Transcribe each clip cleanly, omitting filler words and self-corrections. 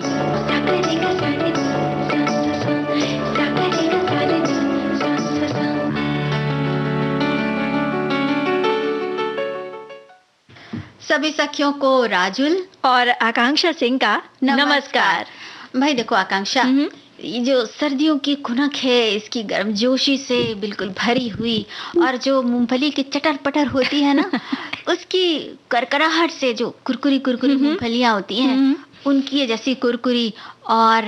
सा गा रे गा सा रे सा गा रे गा सा रे सा। सभी सखियों को राजुल और आकांक्षा सिंह का नमस्कार। भाई देखो आकांक्षा, ये जो सर्दियों की खुनक है इसकी गर्मजोशी से बिल्कुल भरी हुई, और जो मूंगफली की चटर पटर होती है ना उसकी करकराहट से जो कुरकुरी कुरकुरी मूंगफलियां होती हैं उनकी जैसी कुरकुरी, और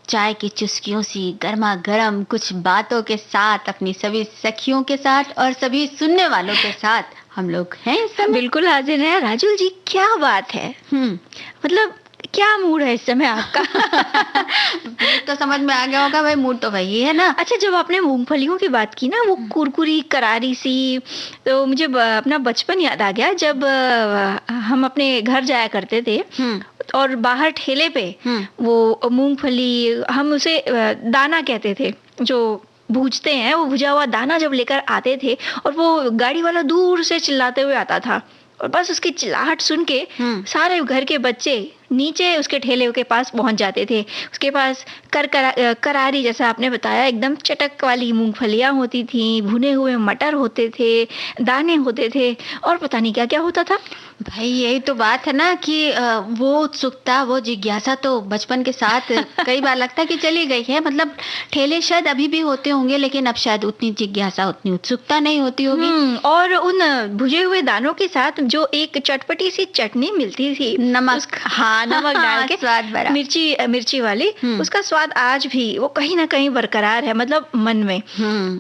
चाय की चुस्कियों सी गर्मा गर्म कुछ बातों के साथ अपनी सभी सखियों के साथ और सभी सुनने वालों के साथ हम लोग हैं इस समय। बिल्कुल हाजिर है राजुल जी, क्या बात है। मतलब क्या मूड है इस समय आपका? तो समझ में आ गया होगा भाई, मूड तो वही है ना। अच्छा, जब आपने मूंगफलियों की बात की ना, वो कुरकुरी करारी सी, तो मुझे अपना बचपन याद आ गया जब हम अपने घर जाया करते थे और बाहर ठेले पे वो मूंगफली, हम उसे दाना कहते थे, जो भूजते हैं, वो भुजा हुआ दाना जब लेकर आते थे और वो गाड़ी वाला दूर से चिल्लाते हुए आता था, और बस उसकी चिल्लाहट सुन के सारे घर के बच्चे नीचे उसके ठेले के पास पहुंच जाते थे। उसके पास करारी, जैसा आपने बताया, एकदम चटक वाली मूंगफलियां होती थी, भुने हुए मटर होते थे, दाने होते थे, और पता नहीं क्या क्या होता था। भाई यही तो बात है ना कि वो उत्सुकता, वो जिज्ञासा तो बचपन के साथ कई बार लगता है कि चली गई है। मतलब ठेले शायद अभी भी होते होंगे, लेकिन अब शायद उतनी जिज्ञासा, उतनी उत्सुकता नहीं होती होगी। और उन भुजे हुए दानों के साथ जो एक चटपटी सी चटनी मिलती थी, नमक, नमक डाल के, स्वाद भरा, मिर्ची वाली, उसका स्वाद आज भी वो कहीं ना कहीं बरकरार है, मतलब मन में।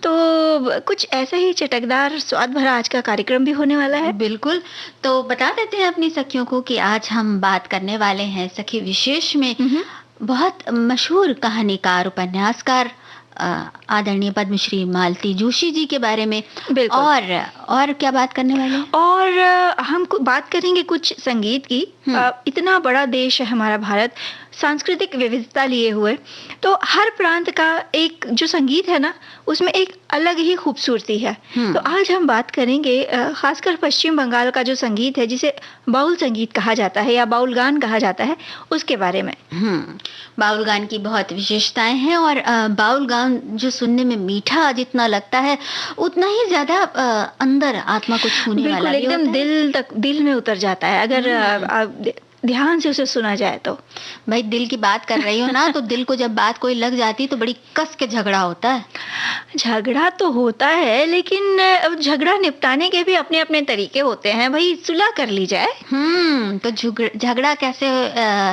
तो कुछ ऐसे ही चटकदार स्वाद भरा आज का कार्यक्रम भी होने वाला है। बिल्कुल। तो बता देते हैं अपनी सखियों को कि आज हम बात करने वाले हैं सखी विशेष में बहुत मशहूर कहानीकार, उपन्यासकार आदरणीय पद्मश्री मालती जोशी जी के बारे में। और क्या बात करने वाले हैं? और हम बात करेंगे कुछ संगीत की। इतना बड़ा देश है हमारा भारत, सांस्कृतिक विविधता लिए हुए, तो हर प्रांत का एक जो संगीत है ना, उसमें एक अलग ही खूबसूरती है। तो आज हम बात करेंगे खासकर पश्चिम बंगाल का जो संगीत है, जिसे बाउल संगीत कहा जाता है या बाउल गान कहा जाता है, उसके बारे में। बाउल गान की बहुत विशेषताएं हैं, और बाउल गान जो सुनने में मीठा जितना लगता है, उतना ही ज्यादा अंदर आत्मा को छूने वाला भी एकदम दिल तक, दिल में उतर जाता है अगर ध्यान से उसे सुना जाए तो। भाई दिल की बात कर रही हो ना, तो दिल को जब बात कोई लग जाती तो बड़ी कस के झगड़ा होता है। झगड़ा तो होता है, लेकिन झगड़ा निपटाने के भी अपने अपने तरीके होते हैं। भाई सुलह कर ली जाए। तो झगड़ा कैसे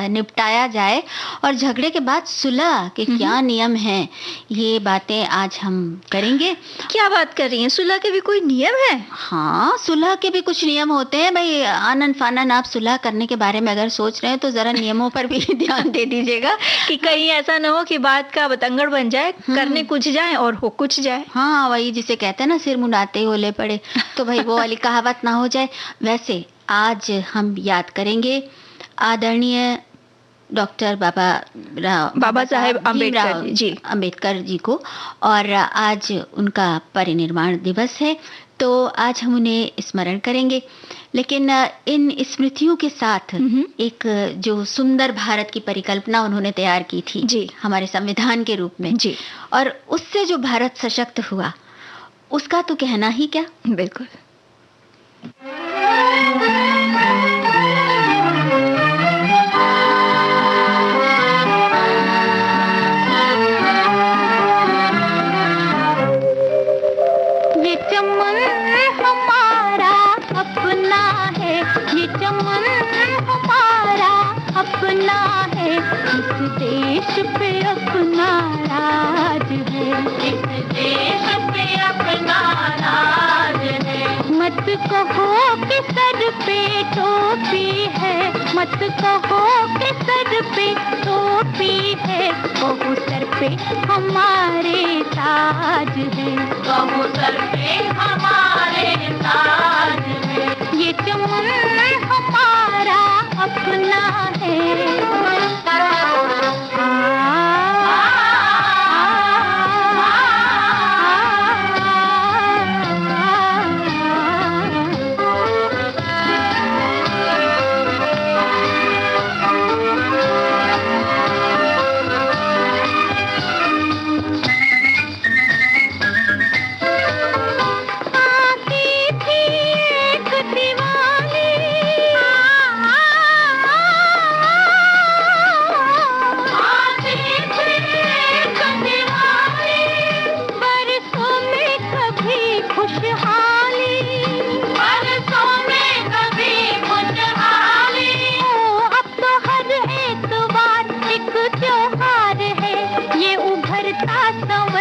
निपटाया जाए और झगड़े के बाद सुलह के क्या नियम हैं, ये बातें आज हम करेंगे। क्या बात कर रही हैं? सुलह के भी कोई नियम है? हाँ, सुलह के भी कुछ नियम होते हैं भाई। आनन फानन आप सुलह करने के बारे में अगर सोच रहे हैं तो जरा नियमों पर भी ध्यान दे दीजिएगा कि कहीं ऐसा ना हो कि बात का बतंगड़ बन जाए, करने कुछ जाए और हो कुछ जाए। हाँ, वही जिसे कहते हैं ना, सिर मुंडाते ही ओले पड़े, तो भाई वो वाली कहावत ना हो जाए। वैसे आज हम याद करेंगे आदरणीय डॉक्टर बाबा साहेब अम्बेडकर जी को, और आज उनका परिनिर्वाण दिवस है, तो आज हम उन्हें स्मरण करेंगे। लेकिन इन स्मृतियों के साथ एक जो सुंदर भारत की परिकल्पना उन्होंने तैयार की थी जी, हमारे संविधान के रूप में जी, और उससे जो भारत सशक्त हुआ, उसका तो कहना ही क्या। बिल्कुल। ये चमन हमारा अपना है, ये चमन हमारा अपना है, इस देश पे अपना राज है, इस देश पे अपना राज है। मत कहो कि सर पे टोपी है, मत कहो कि सर पे टोपी है, कहो सर पे हमारे ताज है, कहो सर पे हमारे ताज है। ये चमन हमारा अपना है।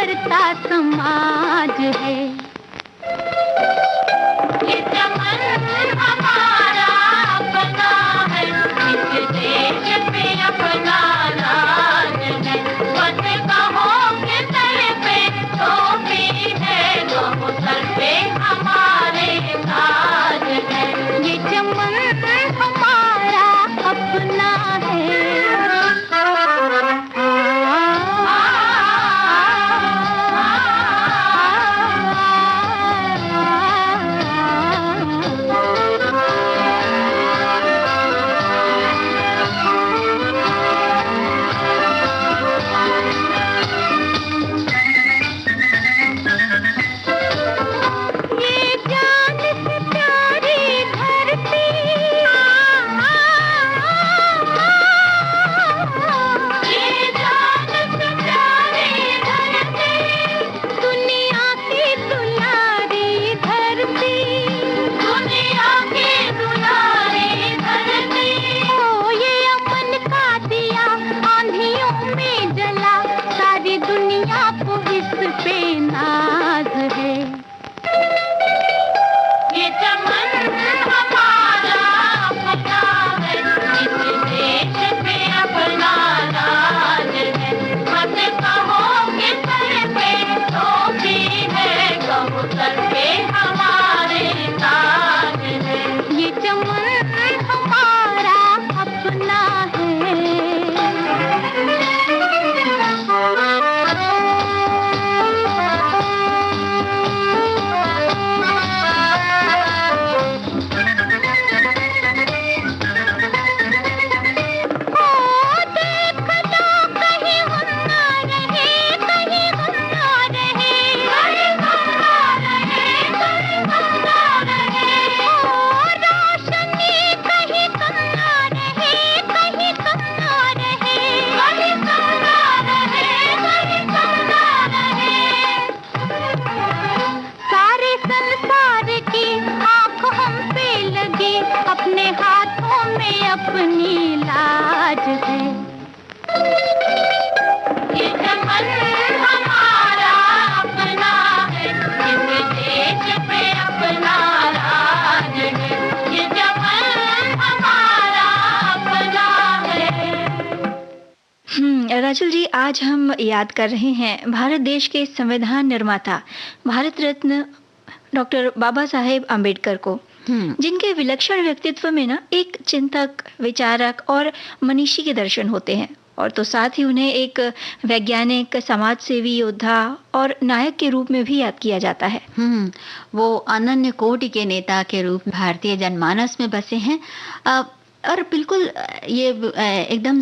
करता समाज है। ये चमन हमारा अपना है, इस देश पे अपना राज है। बस कहो कि सर पे टोपी है, तो सर पे हमारे ताज है। ये चमन हमारा अपना है। राजुल जी, आज हम याद कर रहे हैं भारत देश के संविधान निर्माता भारत रत्न डॉक्टर बाबा साहेब अम्बेडकर को, जिनके विलक्षण व्यक्तित्व में ना एक चिंतक, विचारक और मनीषी के दर्शन होते हैं, और तो साथ ही उन्हें एक वैज्ञानिक, समाज सेवी योद्धा और नायक के रूप में भी याद किया जाता है। वो अनन्य कोटि के नेता के रूप में भारतीय जनमानस में बसे हैं। और बिल्कुल ये एकदम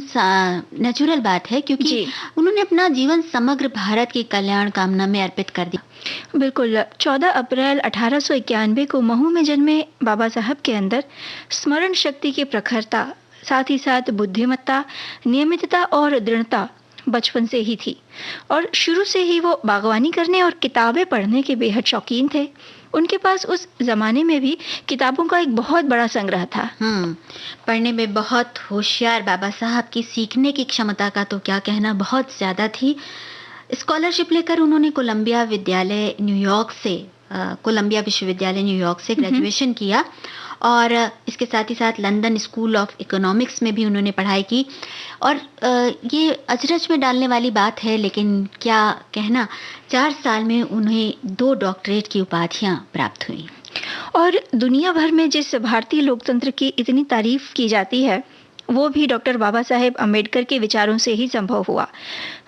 नेचुरल बात है, क्योंकि उन्होंने अपना जीवन समग्र भारत की कल्याण कामना में अर्पित कर दिया। बिल्कुल, 14 अप्रैल 1891 को महू में जन्मे बाबा साहब के अंदर स्मरण शक्ति की प्रखरता, साथ ही साथ बुद्धिमत्ता, नियमितता और दृढ़ता बचपन से ही थी, और शुरू से ही वो बागवानी करने और किताबें पढ़ने के बेहद शौकीन थे। उनके पास उस जमाने में भी किताबों का एक बहुत बड़ा संग्रह था। पढ़ने में बहुत होशियार बाबा साहब की सीखने की क्षमता का तो क्या कहना, बहुत ज़्यादा थी। स्कॉलरशिप लेकर उन्होंने कोलंबिया विश्वविद्यालय न्यूयॉर्क से ग्रेजुएशन किया, और इसके साथ ही साथ लंदन स्कूल ऑफ इकोनॉमिक्स में भी उन्होंने पढ़ाई की। और ये अचरज में डालने वाली बात है, लेकिन क्या कहना, 4 साल में उन्हें 2 डॉक्टरेट की उपाधियां प्राप्त हुई। और दुनिया भर में जिस भारतीय लोकतंत्र की इतनी तारीफ की जाती है, वो भी डॉक्टर बाबा साहेब अम्बेडकर के विचारों से ही संभव हुआ।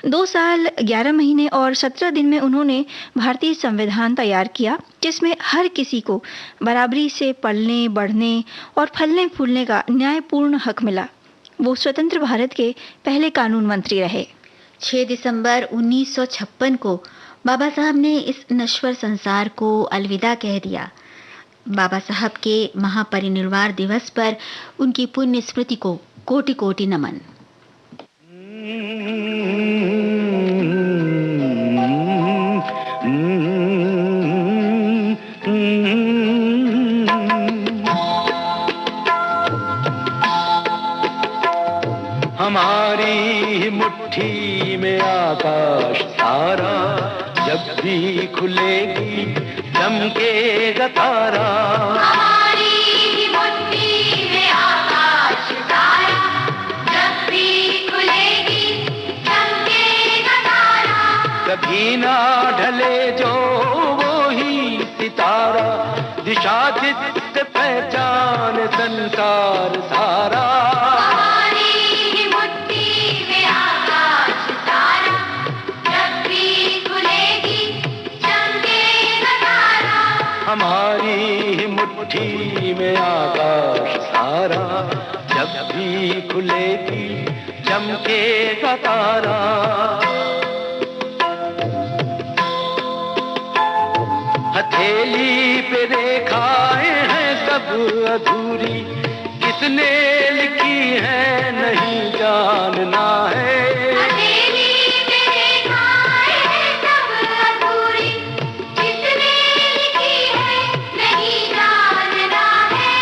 2 साल 11 महीने और 17 दिन में उन्होंने भारतीय संविधान तैयार किया, जिसमें हर किसी को बराबरी से पलने, बढ़ने और फलने फूलने का न्यायपूर्ण हक मिला। वो स्वतंत्र भारत के पहले कानून मंत्री रहे। 6 दिसंबर 1956 को बाबा साहब ने इस नश्वर संसार को अलविदा कह दिया। बाबा साहब के महापरिनिर्वाण दिवस पर उनकी पुण्य स्मृति को कोटि कोटि नमन। हमारी मुट्ठी में आकाश सारा, जब भी खुलेगी चमकेगा तारा। हमारी ही मुट्ठी में आकाश सारा, जब भी खुलेगी चमकेगा तारा। कभी ना ढले जो वो ही सितारा, दिशा जिससे पहचान संसार सारा। हमारी ही मुट्ठी में आकाश सारा, जब भी खुलेगी चमकेगा तारा। हमारी ही मुट्ठी में आकाश सारा, जब भी खुलेगी चमकेगा तारा। हथेली पे रेखाएं हैं सब अधूरी, किसने लिखी है नहीं जानना है। हथेली पे रेखाएं हैं सब अधूरी, किसने लिखी है नहीं जानना है।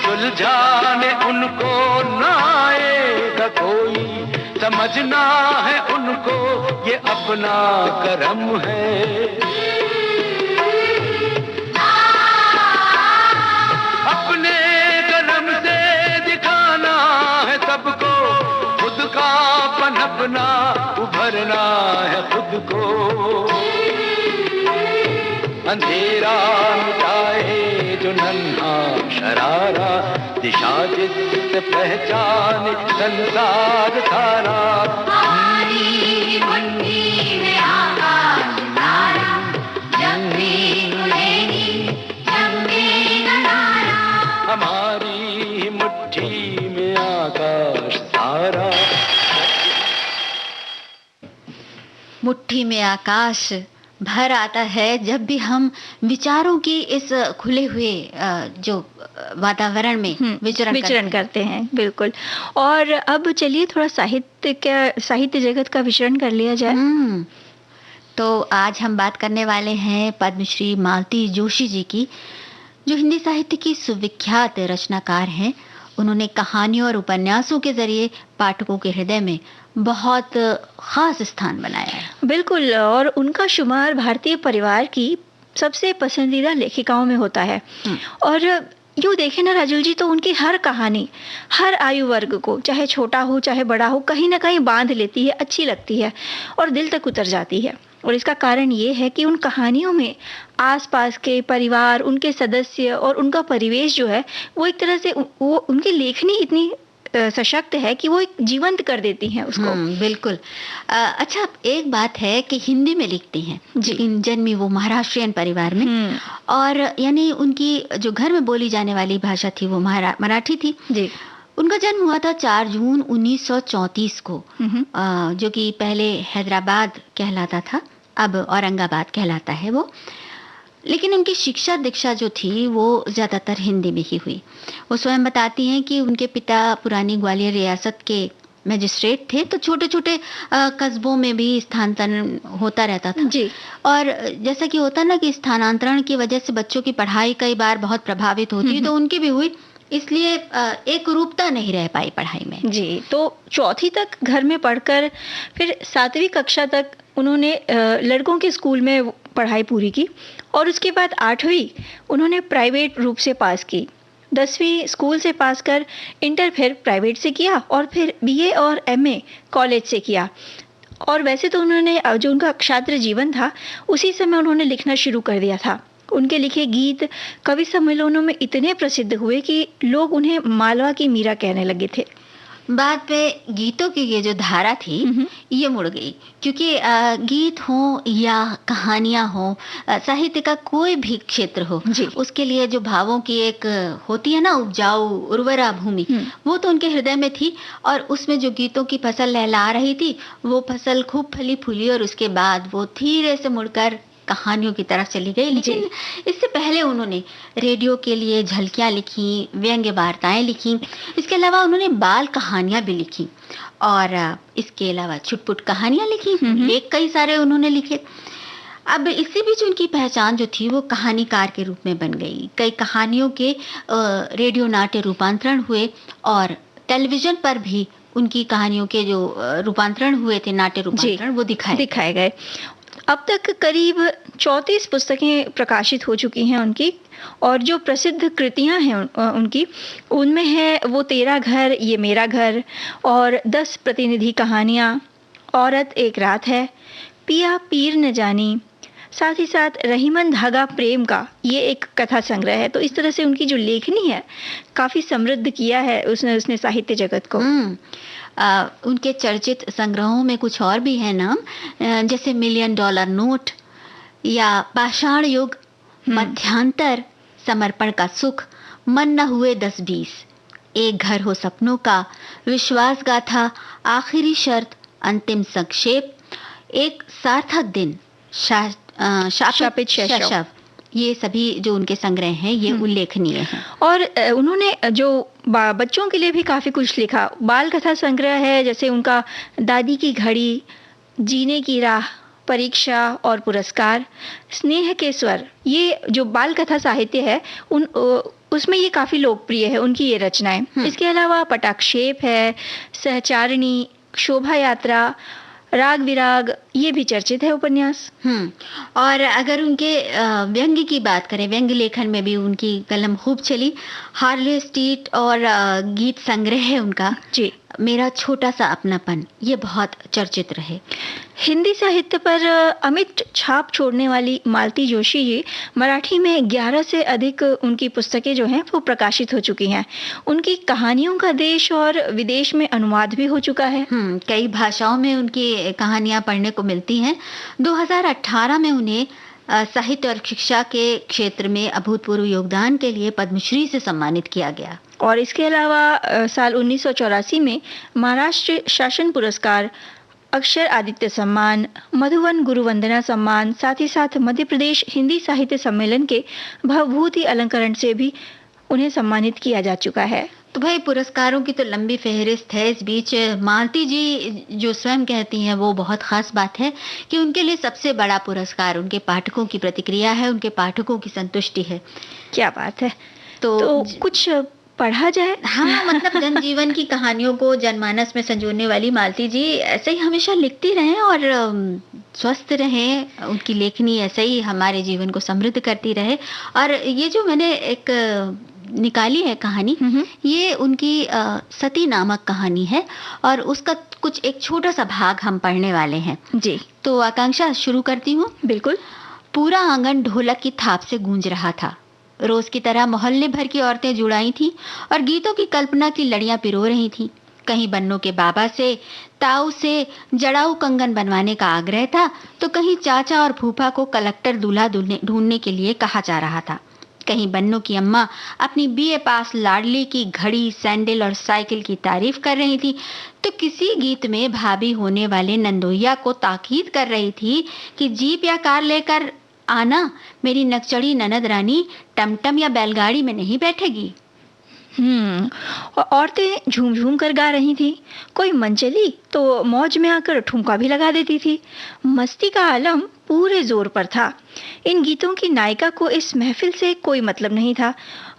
सुलझाने उनको ना आएगा कोई, समझना है उनको ये अपना करम है। अपने कलम से दिखाना है सबको, खुद का पनपना उभरना है खुद को। अंधेरा मिटाए जो नन्हा शरारा, दिशा जिससे पहचाने संसार सारा। हमारी मुट्ठी में आकाश सारा, जब भी खुलेगी चमकेगा तारा। हमारी मुट्ठी में आकाश सारा। मुट्ठी में आकाश भर आता है जब भी हम विचारों की इस खुले हुए जो वातावरण में विचरण करते हैं। बिल्कुल। और अब चलिए थोड़ा साहित्य जगत का विचरण कर लिया जाए। तो आज हम बात करने वाले हैं पद्मश्री मालती जोशी जी की, जो हिंदी साहित्य की सुविख्यात रचनाकार हैं। उन्होंने कहानियों और उपन्यासों के जरिए पाठकों के हृदय में बहुत खास स्थान बनाया है। बिल्कुल। और उनका शुमार भारतीय परिवार की सबसे पसंदीदा लेखिकाओं में होता है। और यूँ देखें ना राजुल जी, तो उनकी हर कहानी हर आयु वर्ग को, चाहे छोटा हो चाहे बड़ा हो, कहीं ना कहीं बांध लेती है, अच्छी लगती है और दिल तक उतर जाती है। और इसका कारण ये है कि उन कहानियों में आसपास के परिवार, उनके सदस्य और उनका परिवेश जो है वो एक तरह से वो उनकी लेखनी इतनी सशक्त है कि वो एक जीवंत कर देती हैं उसको। बिल्कुल। अच्छा, एक बात है कि हिंदी में लिखती हैं, लेकिन जन्मी वो महाराष्ट्रियन परिवार में, और यानी उनकी जो घर में बोली जाने वाली भाषा थी वो मराठी थी जी। उनका जन्म हुआ था 4 जून 1934 को, जो कि पहले हैदराबाद कहलाता था, अब औरंगाबाद कहलाता है वो। लेकिन उनकी शिक्षा दीक्षा जो थी वो ज़्यादातर हिंदी में ही हुई। वो स्वयं बताती हैं कि उनके पिता पुरानी ग्वालियर रियासत के मजिस्ट्रेट थे, तो छोटे छोटे कस्बों में भी स्थानांतरण होता रहता था जी। और जैसा कि होता ना कि स्थानांतरण की वजह से बच्चों की पढ़ाई कई बार बहुत प्रभावित होती है, तो उनकी भी हुई, इसलिए एक रूपता नहीं रह पाई पढ़ाई में जी। तो 4वीं तक घर में पढ़कर फिर 7वीं कक्षा तक उन्होंने लड़कों के स्कूल में पढ़ाई पूरी की, और उसके बाद 8वीं उन्होंने प्राइवेट रूप से पास की। 10वीं स्कूल से पास कर इंटर फिर प्राइवेट से किया, और फिर BA और MA कॉलेज से किया। और वैसे तो उन्होंने जो उनका छात्र जीवन था उसी समय उन्होंने लिखना शुरू कर दिया था। उनके लिखे गीत कवि सम्मेलनों में इतने प्रसिद्ध हुए कि लोग उन्हें मालवा की मीरा कहने लगे थे। बाद पे गीतों की ये जो धारा थी ये मुड़ गई, क्योंकि गीत हो या कहानियां हो, साहित्य का कोई भी क्षेत्र हो, उसके लिए जो भावों की एक होती है ना उपजाऊ उर्वरा भूमि, वो तो उनके हृदय में थी। और उसमें जो गीतों की फसल लहला रही थी वो फसल खूब फली फूली, और उसके बाद वो धीरे से मुड़कर कहानियों की तरफ चली गई। लेकिन इससे पहले उन्होंने रेडियो के लिए झलकियां लिखी, व्यंग्य वार्ताएं लिखी, इसके अलावा उन्होंने बाल कहानियां भी लिखी, और इसके अलावा छुटपुट कहानियां लिखी, लेख कई सारे उन्होंने लिखे। अब इसी बीच उनकी पहचान जो थी वो कहानीकार के रूप में बन गई। कई कहानियों के रेडियो नाट्य रूपांतरण हुए, और टेलीविजन पर भी उनकी कहानियों के जो रूपांतरण हुए थे, नाट्य रूपांतरण, वो दिखाए गए। अब तक करीब 34 पुस्तकें प्रकाशित हो चुकी हैं उनकी, और जो प्रसिद्ध कृतियां हैं उनकी, उनमें है वो 13 घर, ये मेरा घर, और 10 प्रतिनिधि कहानियां, औरत एक रात है, पिया पीर न जानी, साथ ही साथ रहीमन धागा प्रेम का ये एक कथा संग्रह है। तो इस तरह से उनकी जो लेखनी है काफी समृद्ध किया है उसने साहित्य जगत को। उनके चर्चित संग्रहों में कुछ और भी है नाम, जैसे मिलियन डॉलर नोट या पाषाण युग, मध्यांतर, समर्पण का सुख, मन न हुए 10-20, एक घर हो सपनों का, विश्वास गाथा, आखिरी शर्त, अंतिम संक्षेप, एक सार्थक दिन, शापित शैशव। ये सभी जो उनके संग्रह हैं ये उल्लेखनीय हैं। और उन्होंने जो बच्चों के लिए भी काफी कुछ लिखा। बाल कथा संग्रह है, जैसे उनका दादी की घड़ी, जीने की राह, परीक्षा और पुरस्कार, स्नेह के स्वर। ये जो बाल कथा साहित्य है उसमें ये काफी लोकप्रिय है उनकी ये रचनाएं। इसके अलावा पटाक्षेप है, सहचारिणी, शोभा यात्रा, राग विराग, ये भी चर्चित है उपन्यास। और अगर उनके व्यंग्य की बात करें, व्यंग्य लेखन में भी उनकी कलम खूब चली। हार्ले स्ट्रीट और गीत संग्रह है उनका जी, मेरा छोटा सा अपनापन, ये बहुत चर्चित रहे। हिंदी साहित्य पर अमिट छाप छोड़ने वाली मालती जोशी जी, मराठी में 11 से अधिक उनकी पुस्तकें जो हैं वो प्रकाशित हो चुकी हैं। उनकी कहानियों का देश और विदेश में अनुवाद भी हो चुका है। कई भाषाओं में उनकी कहानियां पढ़ने को मिलती हैं। 2018 में उन्हें साहित्य और शिक्षा के क्षेत्र में अभूतपूर्व योगदान के लिए पद्मश्री से सम्मानित किया गया। और इसके अलावा साल 1984 में महाराष्ट्र शासन पुरस्कार, अक्षर आदित्य सम्मान, मधुवन गुरुवंदना सम्मान, साथ ही साथ मध्य प्रदेश हिंदी साहित्य सम्मेलन के भवभूति अलंकरण से भी उन्हें सम्मानित किया जा चुका है। तो भाई पुरस्कारों की तो लंबी फहरिस्त है। इस बीच मालती जी जो स्वयं कहती हैं वो बहुत खास बात है कि उनके लिए सबसे बड़ा पुरस्कार उनके पाठकों की प्रतिक्रिया है, उनके पाठकों की संतुष्टि है। क्या बात है। तो कुछ पढ़ा जाए। हाँ, मतलब जनजीवन की कहानियों को जनमानस में संजोने वाली मालती जी ऐसे ही हमेशा लिखती रहें और स्वस्थ रहें। उनकी लेखनी ऐसे ही हमारे जीवन को समृद्ध करती रहे। और ये जो मैंने एक निकाली है कहानी, ये उनकी सती नामक कहानी है और उसका कुछ एक छोटा सा भाग हम पढ़ने वाले हैं जी। तो आकांक्षा शुरू करती हूँ। बिल्कुल। पूरा आंगन ढोलक की थाप से गूंज रहा था। रोज की तरह मोहल्ले भर की औरतें जुड़ाई थीं और गीतों की कल्पना की लड़ियां पिरो रही थीं। कहीं बन्नों के बाबा से, ताऊ से जड़ाऊ कंगन बनवाने का आग्रह था, तो कहीं चाचा और फूफा को कलेक्टर दूल्हा ढूंढने के लिए कहा जा रहा था। कहीं बन्नों की अम्मा अपनी बीए पास लाडली की घड़ी, सैंडल और साइकिल की तारीफ कर रही थी, तो किसी गीत में भाभी होने वाले नंदोइया को ताकीद कर रही थी कि जीप या कार लेकर आना, मेरी नकचड़ी ननद रानी टमटम या बैलगाड़ी में नहीं बैठेगी। औरतें झूम झूम कर गा रही थी। कोई मन चली तो मौज में आकर ठुमका भी लगा देती थी। मस्ती का आलम पूरे जोर पर था। इन गीतों की नायिका को इस महफिल से कोई मतलब नहीं था।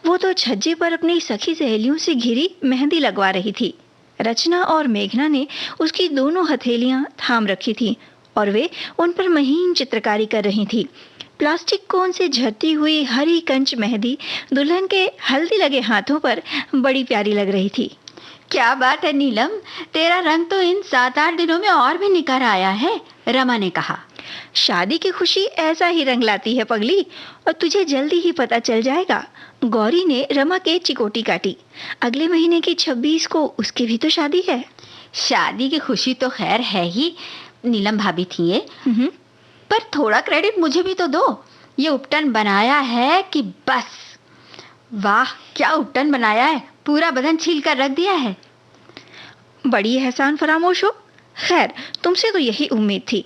वो तो छज्जे पर अपनी सखी सहेलियों से घिरी मेहंदी लगवा रही थी। रचना और मेघना ने उसकी दोनों हथेलियां थाम रखी थी और वे उन पर महीन चित्रकारी कर रही थी। प्लास्टिक कोन से झरती हुई हरी कंच मेहंदी दुल्हन के हल्दी लगे हाथों पर बड़ी प्यारी लग रही थी। क्या बात है नीलम, तेरा रंग तो इन 7-8 दिनों में और भी निखर आया है, रमा ने कहा। शादी की खुशी ऐसा ही रंग लाती है पगली, और तुझे जल्दी ही पता चल जाएगा। गौरी ने रमा के चिकोटी काटी। अगले महीने की 26 को उसकी भी तो शादी है। शादी की खुशी तो खैर है ही, नीलम भाभी थी ये, पर थोड़ा क्रेडिट मुझे भी तो दो। ये उपटन बनाया है कि बस। वाह, क्या उपटन बनाया है, पूरा बदन छील कर रख दिया है। बड़ी एहसान फरामोश हो। खैर, तुमसे तो यही उम्मीद थी।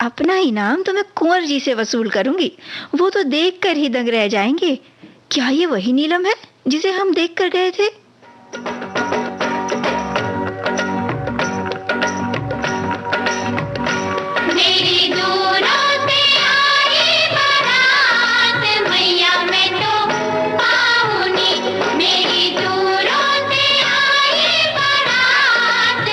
अपना इनाम तो मैं कुंवर जी से वसूल करूंगी, वो तो देख कर ही दंग रह जाएंगे। क्या ये वही नीलम है जिसे हम देख कर गए थे? मेरी दूरों से आई बारात, मैया मैं तो पाऊनी। मेरी दूरों से आई बारात,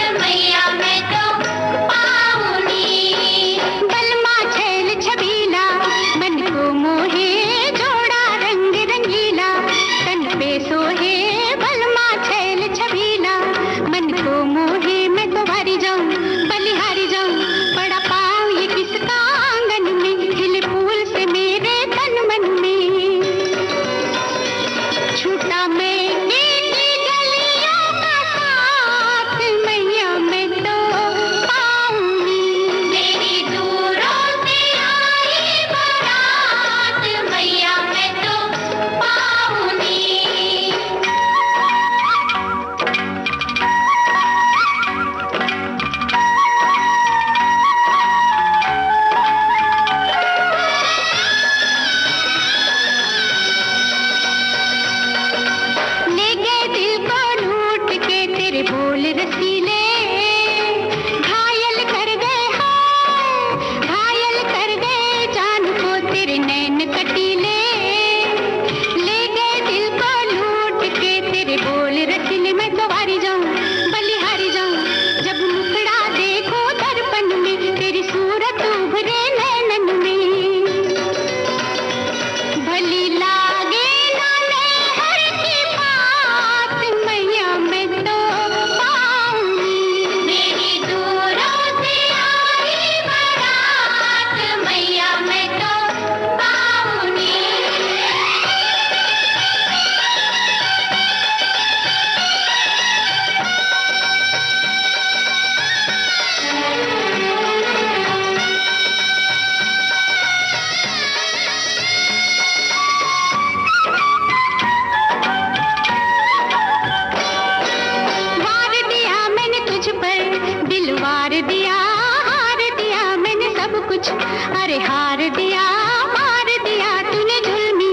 कुछ, अरे हार दिया मार दिया तूने जुल्मी,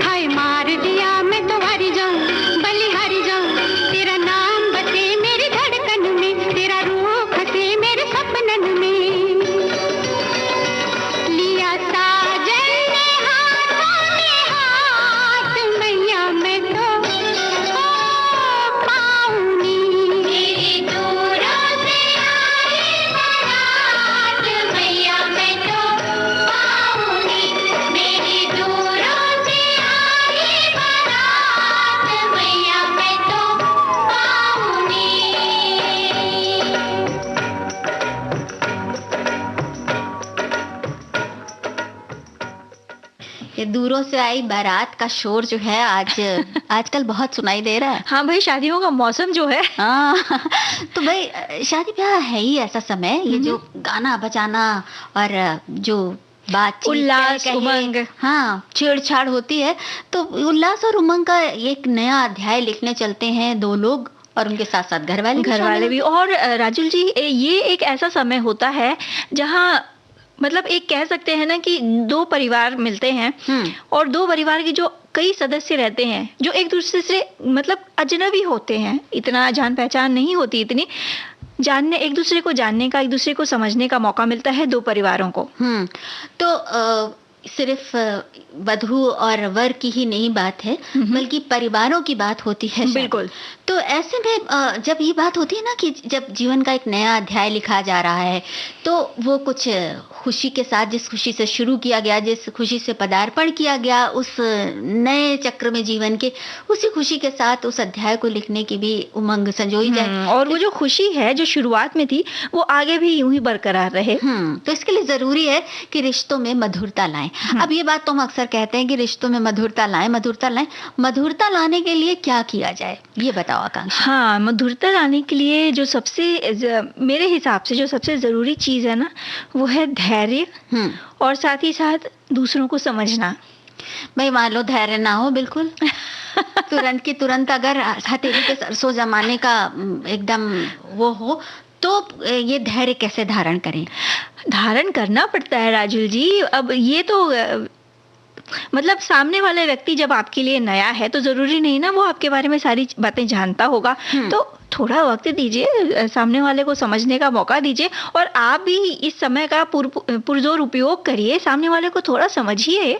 हाय मार दिया मैं तो हारी जाऊं, भली हारी जाऊं, तेरा नाम बसे मेरी धड़कन में, तेरा रूप हंसे मेरे सपनन में, लिया साजन ने हाथों में हाथ, मैया मैं तो पाऊंगी, मेरी दूरों से आई बारात, मैया मैं तो पाऊंगी, मेरी दूरों से आई बारात, मैया मैं तो पाऊंगी। ये दूरों से आई बारात का शोर जो है आज आजकल बहुत सुनाई दे रहा है। हाँ भाई, शादियों का मौसम जो है। हाँ तो भाई शादी ब्याह है ही ऐसा समय, ये जो गाना बजाना और जो बातचीत उल्लास, कहे, उमंग। हाँ छेड़छाड़ होती है, तो उल्लास और उमंग का एक नया अध्याय लिखने चलते हैं दो लोग, और उनके साथ साथ घर वाले भी। और राजुल जी, ये एक ऐसा समय होता है जहाँ मतलब एक कह सकते हैं ना कि दो परिवार मिलते हैं, और दो परिवार के जो कई सदस्य रहते हैं जो एक दूसरे से मतलब अजनबी होते हैं, इतना जान पहचान नहीं होती, इतनी जानने, एक दूसरे को जानने का, एक दूसरे को समझने का मौका मिलता है दो परिवारों को। तो सिर्फ वधू और वर की ही नहीं बात है, बल्कि परिवारों की बात होती है। बिल्कुल। तो ऐसे में जब ये बात होती है ना कि जब जीवन का एक नया अध्याय लिखा जा रहा है, तो वो कुछ खुशी के साथ, जिस खुशी से शुरू किया गया, जिस खुशी से पदार्पण किया गया उस नए चक्र में जीवन के, उसी खुशी के साथ उस अध्याय को लिखने की भी उमंग संजोई जाए, और वो जो खुशी है जो शुरुआत में थी वो आगे भी यूं ही बरकरार रहे। तो इसके लिए जरूरी है कि रिश्तों में मधुरता लाएं। अब ये बात तो हम अक्सर कहते हैं कि रिश्तों में मधुरता लाएं, मधुरता लाएं। मधुरता लाने के लिए क्या किया जाए, ये बताओ आकांक्षा। हाँ, मधुरता लाने के लिए जो मेरे हिसाब से जो सबसे जरूरी चीज है ना, वो है धैर्य, और साथ ही साथ दूसरों को समझना। भाई मान लो धैर्य ना हो बिल्कुल तुरंत की तुरंत अगर हथेली पे सरसों जमाने का एकदम वो हो, तो ये धैर्य कैसे धारण करें? धारण करना पड़ता है राजुल जी। अब ये तो मतलब सामने वाला व्यक्ति जब आपके लिए नया है तो जरूरी नहीं ना वो आपके बारे में सारी बातें जानता होगा, तो थोड़ा वक्त दीजिए, सामने वाले को समझने का मौका दीजिए, और आप भी इस समय का पुरजोर उपयोग करिए, सामने वाले को थोड़ा समझिए।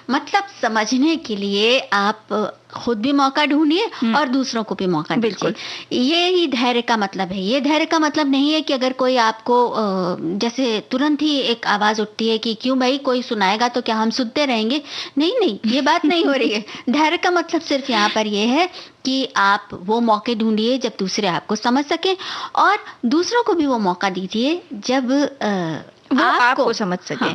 मतलब समझने के लिए आप खुद भी मौका ढूंढिए और दूसरों को भी मौका दीजिए। ये ही धैर्य का मतलब है। ये धैर्य का मतलब नहीं है कि अगर कोई आपको जैसे तुरंत ही एक आवाज उठती है कि क्यों भाई कोई सुनाएगा तो क्या हम सुनते रहेंगे, नहीं नहीं, ये बात नहीं हो रही है। धैर्य का मतलब सिर्फ यहाँ पर ये है कि आप वो मौके ढूंढिए जब दूसरे आपको समझ सके, और दूसरों को भी वो मौका दीजिए जब वो आपको समझ सके।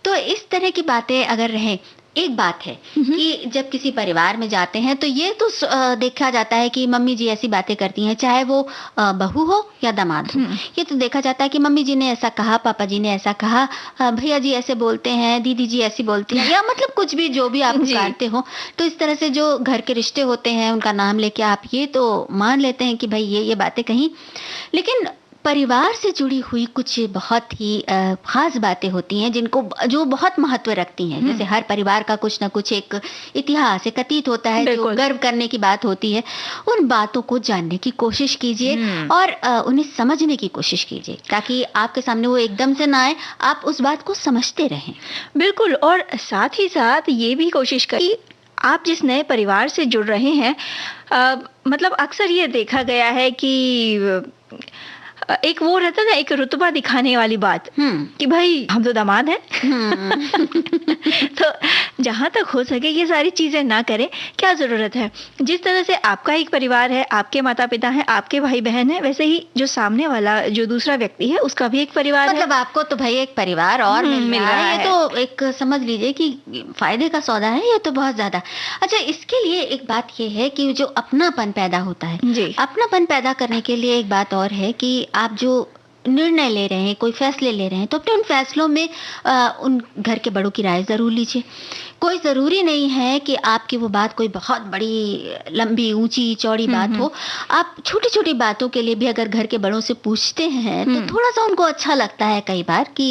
तो इस तरह की बातें अगर रहें, एक बात है कि जब किसी परिवार में जाते हैं तो ये तो देखा जाता है कि मम्मी जी ऐसी बातें करती हैं, चाहे वो बहू हो या दामाद हो। ये तो देखा जाता है कि मम्मी जी ने ऐसा कहा, पापा जी ने ऐसा कहा, भैया जी ऐसे बोलते हैं, दीदी जी ऐसी बोलती हैं, या मतलब कुछ भी जो भी आप पुकारते हो। तो इस तरह से जो घर के रिश्ते होते हैं उनका नाम लेके आप ये तो मान लेते हैं कि भाई ये बातें कहीं, लेकिन परिवार से जुड़ी हुई कुछ बहुत ही खास बातें होती हैं जो बहुत महत्व रखती हैं। जैसे हर परिवार का कुछ ना कुछ एक इतिहास, एक अतीत होता है जो गर्व करने की बात होती है। उन बातों को जानने की कोशिश कीजिए और उन्हें समझने की कोशिश कीजिए, ताकि आपके सामने वो एकदम से ना आए, आप उस बात को समझते रहें। बिल्कुल। और साथ ही साथ ये भी कोशिश करिए, आप जिस नए परिवार से जुड़ रहे हैं, मतलब अक्सर ये देखा गया है कि एक वो रहता ना, एक रुतबा दिखाने वाली बात कि भाई हम तो दामाद हैं। तो जहां तक हो सके ये सारी चीजें ना करें। क्या जरूरत है? जिस तरह से आपका एक परिवार है, आपके माता पिता हैं, आपके भाई बहन है, वैसे ही जो सामने वाला जो दूसरा व्यक्ति है उसका भी एक परिवार मतलब है। आपको तो भाई एक परिवार और मिल रहा है, तो एक समझ लीजिए कि फायदे का सौदा है ये तो बहुत ज्यादा। अच्छा, इसके लिए एक बात ये है कि जो अपनापन पैदा होता है, अपनापन पैदा करने के लिए एक बात और है कि आप जो निर्णय ले रहे हैं, कोई फैसले ले रहे हैं, तो अपने उन फैसलों में उन घर के बड़ों की राय जरूर लीजिए। कोई ज़रूरी नहीं है कि आपकी वो बात कोई बहुत बड़ी, लंबी, ऊंची, चौड़ी बात हो। आप छोटी-छोटी बातों के लिए भी अगर घर के बड़ों से पूछते हैं तो थोड़ा-सा उनको अच्छा लगता है कई बार कि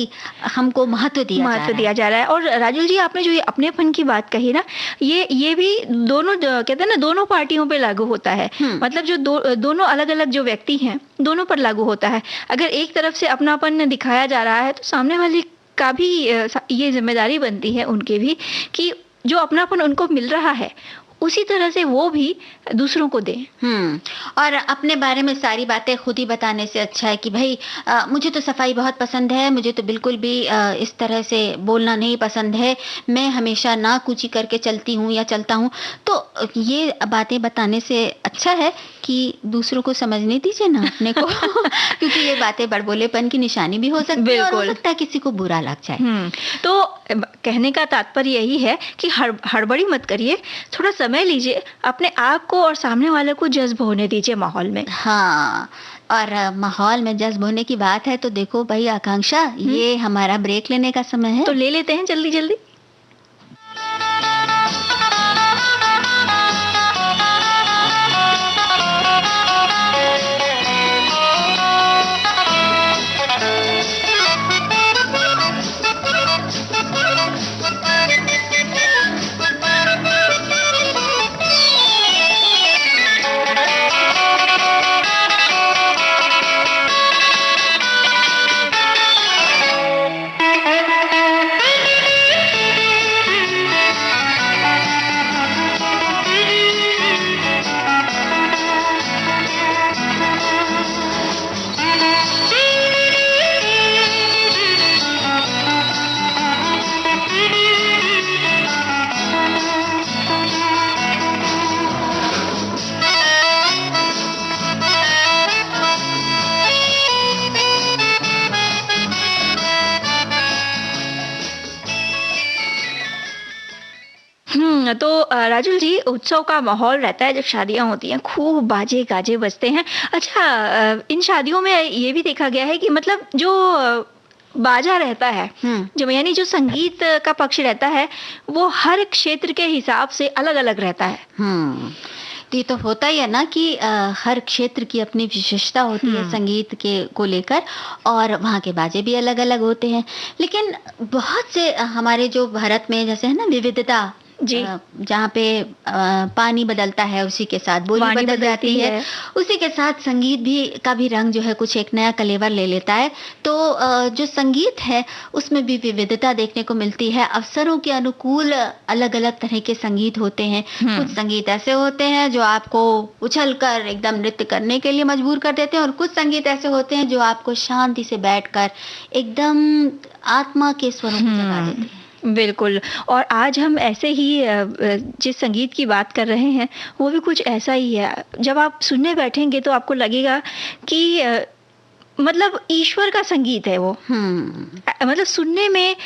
हमको महत्व दिया जा रहा है। और राजुल जी, आपने जो ये अपनेपन की बात कही ना, ये भी दोनों कहते हैं ना, दोनों पार्टियों पे लागू होता है। मतलब जो दोनों अलग-अलग जो व्यक्ति हैं, दोनों पर लागू होता है। अगर एक तरफ से अपनापन दिखाया जा रहा है तो सामने वाले का भी ये जिम्मेदारी बनती है उनके भी कि जो अपनापन उनको मिल रहा है उसी तरह से वो भी दूसरों को दें। और अपने बारे में सारी बातें खुद ही बताने से अच्छा है कि भाई मुझे तो सफाई बहुत पसंद है, मुझे तो बिल्कुल भी इस तरह से बोलना नहीं पसंद है, मैं हमेशा ना कुची करके चलती हूँ या चलता हूँ। तो ये बातें बताने से अच्छा है कि दूसरों को समझने दीजिए ना अपने को क्योंकि ये बातें बड़बोलेपन की निशानी भी हो सकती है और हो सकता है किसी को बुरा लग जाए। तो कहने का तात्पर्य यही है कि हड़बड़ी मत करिए, थोड़ा समय लीजिए, अपने आप को और सामने वाले को जज्ब होने दीजिए माहौल में। हाँ, और माहौल में जज्ब होने की बात है तो देखो भाई आकांक्षा, ये हमारा ब्रेक लेने का समय है, तो ले लेते हैं जल्दी जल्दी। तो राजुल जी, उत्सव का माहौल रहता है जब शादियां होती हैं, खूब बाजे गाजे बजते हैं। अच्छा, इन शादियों में ये भी देखा गया है कि मतलब जो बाजा रहता है, जो यानी जो संगीत का पक्ष रहता है, वो हर क्षेत्र के हिसाब से अलग अलग रहता है। ये तो होता ही है ना कि हर क्षेत्र की अपनी विशेषता होती है संगीत के को लेकर, और वहाँ के बाजे भी अलग अलग होते हैं। लेकिन बहुत से हमारे जो भारत में जैसे है ना विविधता, जहाँ पे पानी बदलता है उसी के साथ बोली बदल जाती है, उसी के साथ संगीत भी का भी रंग जो है कुछ एक नया कलेवर ले लेता है। तो जो संगीत है उसमें भी विविधता देखने को मिलती है। अवसरों के अनुकूल अलग अलग तरह के संगीत होते हैं। कुछ संगीत ऐसे होते हैं जो आपको उछलकर एकदम नृत्य करने के लिए मजबूर कर देते हैं, और कुछ संगीत ऐसे होते हैं जो आपको शांति से बैठकर एकदम आत्मा के स्वरों को जगा देते हैं। बिल्कुल। और आज हम ऐसे ही जिस संगीत की बात कर रहे हैं वो भी कुछ ऐसा ही है। जब आप सुनने बैठेंगे तो आपको लगेगा कि मतलब ईश्वर का संगीत है वो। मतलब सुनने में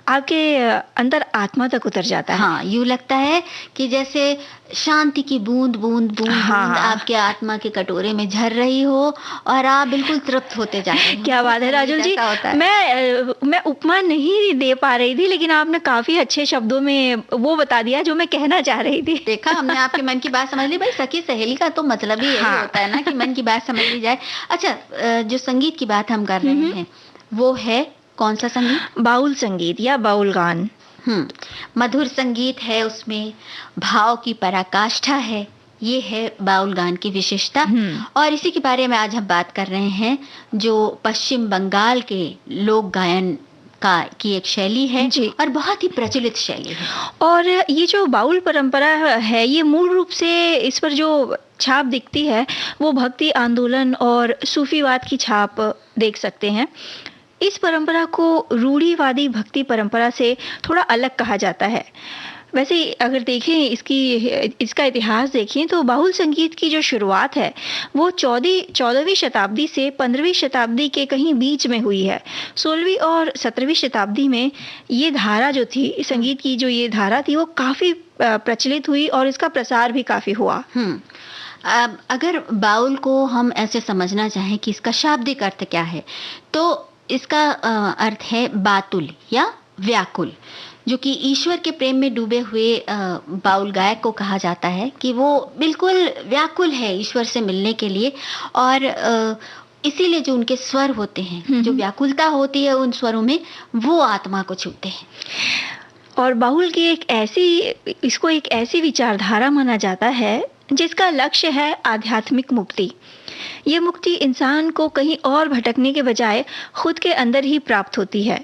आपके अंदर आत्मा तक उतर जाता है। हाँ, यूं लगता है कि जैसे शांति की बूंद बूंद बूंद बूंद आपके आत्मा के कटोरे में झर रही हो और आप बिल्कुल तृप्त होते जा रहे हो। क्या बात है राजुल जी, मैं उपमा नहीं दे पा रही थी, लेकिन आपने काफी अच्छे शब्दों में वो बता दिया जो मैं कहना चाह रही थी। देखा, हमने आपके मन की बात समझ ली। भाई, सखी सहेली का तो मतलब ही यही होता है ना कि मन की बात समझ ली जाए। अच्छा, जो संगीत की बात हम कर रहे हैं वो है कौन सा संगीत? बाउल संगीत या बाउल गान। मधुर संगीत है, उसमें भाव की पराकाष्ठा है। ये है बाउल गान की विशेषता। और इसी के बारे में आज हम बात कर रहे हैं, जो पश्चिम बंगाल के लोक गायन की एक शैली है और बहुत ही प्रचलित शैली है। और ये जो बाउल परंपरा है, ये मूल रूप से इस पर जो छाप दिखती है वो भक्ति आंदोलन और सूफीवाद की छाप देख सकते हैं। इस परंपरा को रूढ़िवादी भक्ति परंपरा से थोड़ा अलग कहा जाता है। वैसे अगर देखें इसका इतिहास देखें तो बाउल संगीत की जो शुरुआत है वो 14वीं शताब्दी से 15वीं शताब्दी के कहीं बीच में हुई है। 16वीं और 17वीं शताब्दी में ये धारा जो थी, संगीत की जो ये धारा थी, वो काफ़ी प्रचलित हुई और इसका प्रसार भी काफ़ी हुआ। अगर बाउल को हम ऐसे समझना चाहें कि इसका शाब्दिक अर्थ क्या है, तो इसका अर्थ है बातुल या व्याकुल। जो कि ईश्वर के प्रेम में डूबे हुए बाउल गायक को कहा जाता है कि वो बिल्कुल व्याकुल है ईश्वर से मिलने के लिए, और इसीलिए जो उनके स्वर होते हैं, जो व्याकुलता होती है उन स्वरों में, वो आत्मा को छूते हैं। और बाउल की इसको एक ऐसी विचारधारा माना जाता है जिसका लक्ष्य है आध्यात्मिक मुक्ति। ये मुक्ति इंसान को कहीं और भटकने के बजाय खुद के अंदर ही प्राप्त होती है।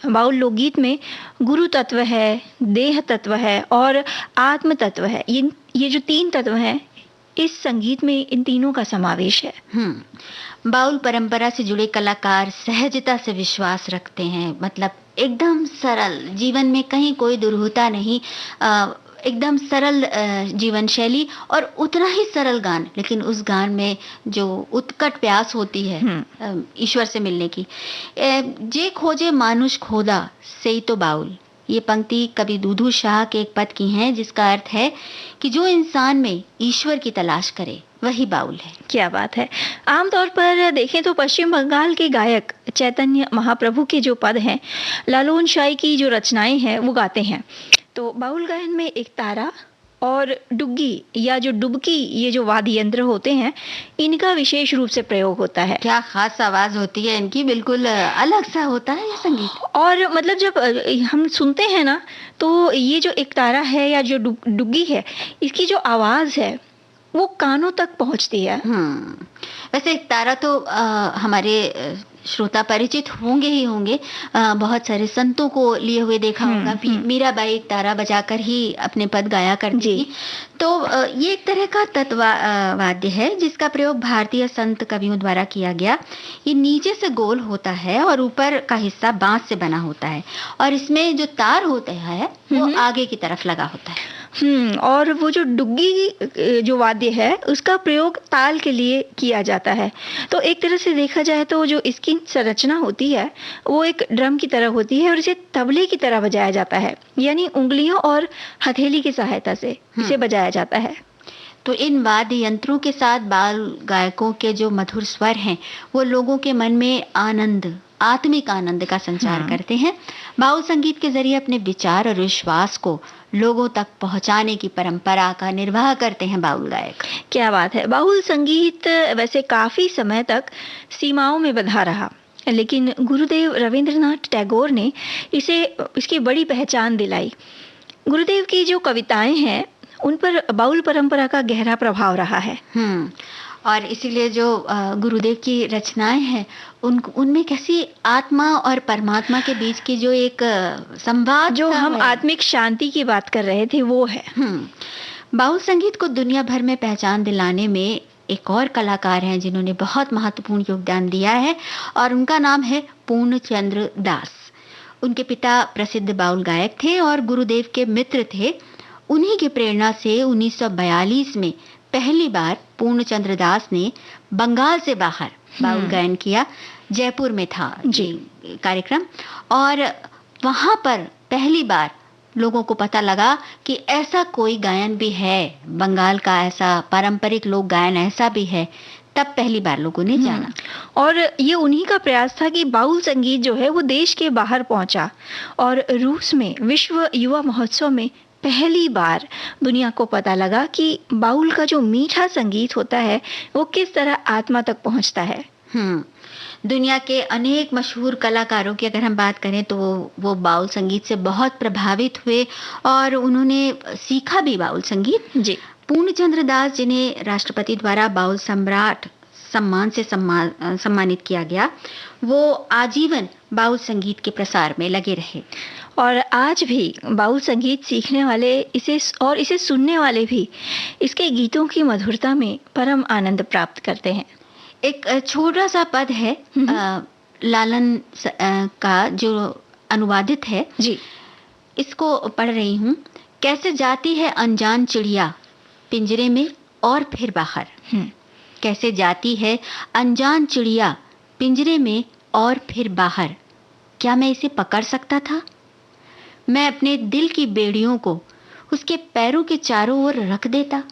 बाउल लोकगीत में गुरु तत्व है, देह तत्व है और आत्म तत्व है। ये जो 3 तत्व हैं, इस संगीत में इन तीनों का समावेश है। बाउल परंपरा से जुड़े कलाकार सहजता से विश्वास रखते हैं, मतलब एकदम सरल, जीवन में कहीं कोई दुरूहता नहीं, एकदम सरल जीवन शैली और उतना ही सरल गान, लेकिन उस गान में जो उत्कट प्यास होती है ईश्वर से मिलने की। जे खोजे मानुष खोदा से तो बाउल, ये पंक्ति कवि दूधू शाह के एक पद की हैं, जिसका अर्थ है कि जो इंसान में ईश्वर की तलाश करे वही बाउल है। क्या बात है। आमतौर पर देखें तो पश्चिम बंगाल के गायक चैतन्य महाप्रभु के जो पद हैं, लालून शाही की जो रचनाएं हैं, वो गाते हैं। तो बाउल गायन में एक तारा और डुग्गी या जो डुबकी, ये जो वाद्य यंत्र होते हैं, इनका विशेष रूप से प्रयोग होता है। क्या खास आवाज होती है इनकी, बिल्कुल अलग सा होता है ये संगीत। और मतलब जब हम सुनते हैं ना, तो ये जो एक तारा है या जो डुग्गी है, इसकी जो आवाज है वो कानों तक पहुंचती है। वैसे एक तारा तो हमारे श्रोता परिचित होंगे ही होंगे, बहुत सारे संतों को लिए हुए देखा होगा। मीराबाई एक तारा बजाकर ही अपने पद गाया करती थी। तो ये एक तरह का तत्वाद्य है जिसका प्रयोग भारतीय संत कवियों द्वारा किया गया। ये नीचे से गोल होता है और ऊपर का हिस्सा बांस से बना होता है, और इसमें जो तार होता है वो आगे की तरफ लगा होता है। और वो जो डुग्गी जो वाद्य है, उसका प्रयोग ताल के लिए किया जाता है। तो एक तरह से देखा जाए तो जो इसकी संरचना होती है वो एक ड्रम की तरह होती है और इसे तबले की तरह बजाया जाता है, यानी उंगलियों और हथेली की सहायता से इसे बजाया जाता है। तो इन वाद्य यंत्रों के साथ बाल गायकों के जो मधुर स्वर हैं, वो लोगों के मन में आनंद, आत्मिक आनंद का संचार करते हैं। बाउल संगीत के जरिए अपने विचार और विश्वास को लोगों तक पहुंचाने की परंपरा का निर्वाह करते हैं बाउल गायक। क्या बात है। बाउल संगीत वैसे काफी समय तक सीमाओं में बंधा रहा, लेकिन गुरुदेव रविंद्रनाथ टैगोर ने इसकी बड़ी पहचान दिलाई। गुरुदेव की जो कविताएं हैं, उन पर बाउल परंपरा का गहरा प्रभाव रहा है। और इसीलिए जो गुरुदेव की रचनाएं हैं, उनमें कैसी आत्मा और परमात्मा के बीच की जो एक संवाद, जो हम आत्मिक शांति की बात कर रहे थे, वो है। बाउल संगीत को दुनिया भर में पहचान दिलाने में एक और कलाकार हैं जिन्होंने बहुत महत्वपूर्ण योगदान दिया है, और उनका नाम है पूर्णचंद्र दास। उनके पिता प्रसिद्ध बाउल गायक थे और गुरुदेव के मित्र थे। उन्हीं की प्रेरणा से 1942 में पहली बार पूर्णचंद्र दास ने बंगाल से बाहर बाउल गायन किया। जयपुर में था जी कार्यक्रम, और वहां पर पहली बार लोगों को पता लगा कि ऐसा कोई गायन भी है, बंगाल का ऐसा पारंपरिक लोक गायन ऐसा भी है। तब पहली बार लोगों ने जाना। और ये उन्हीं का प्रयास था कि बाउल संगीत जो है वो देश के बाहर पहुंचा, और रूस में विश्व युवा महोत्सव में पहली बार दुनिया को पता लगा कि बाउल का जो मीठा संगीत होता है वो किस तरह आत्मा तक पहुंचता है। दुनिया के अनेक मशहूर कलाकारों की अगर हम बात करें तो वो बाउल संगीत से बहुत प्रभावित हुए और उन्होंने सीखा भी बाउल संगीत। जी। पूर्णचंद्र दास, जिन्हें राष्ट्रपति द्वारा बाउल सम्राट सम्मान से सम्मानित किया गया, वो आजीवन बाउल संगीत के प्रसार में लगे रहे। और आज भी बाउल संगीत सीखने वाले इसे सुनने वाले भी इसके गीतों की मधुरता में परम आनंद प्राप्त करते हैं। एक छोटा सा पद है लालन का जो अनुवादित है जी, इसको पढ़ रही हूँ। कैसे जाती है अनजान चिड़िया पिंजरे में और फिर बाहर, कैसे जाती है अनजान चिड़िया पिंजरे में और फिर बाहर, क्या मैं इसे पकड़ सकता था? मैं अपने दिल की बेड़ियों को उसके पैरों के चारों ओर रख देता।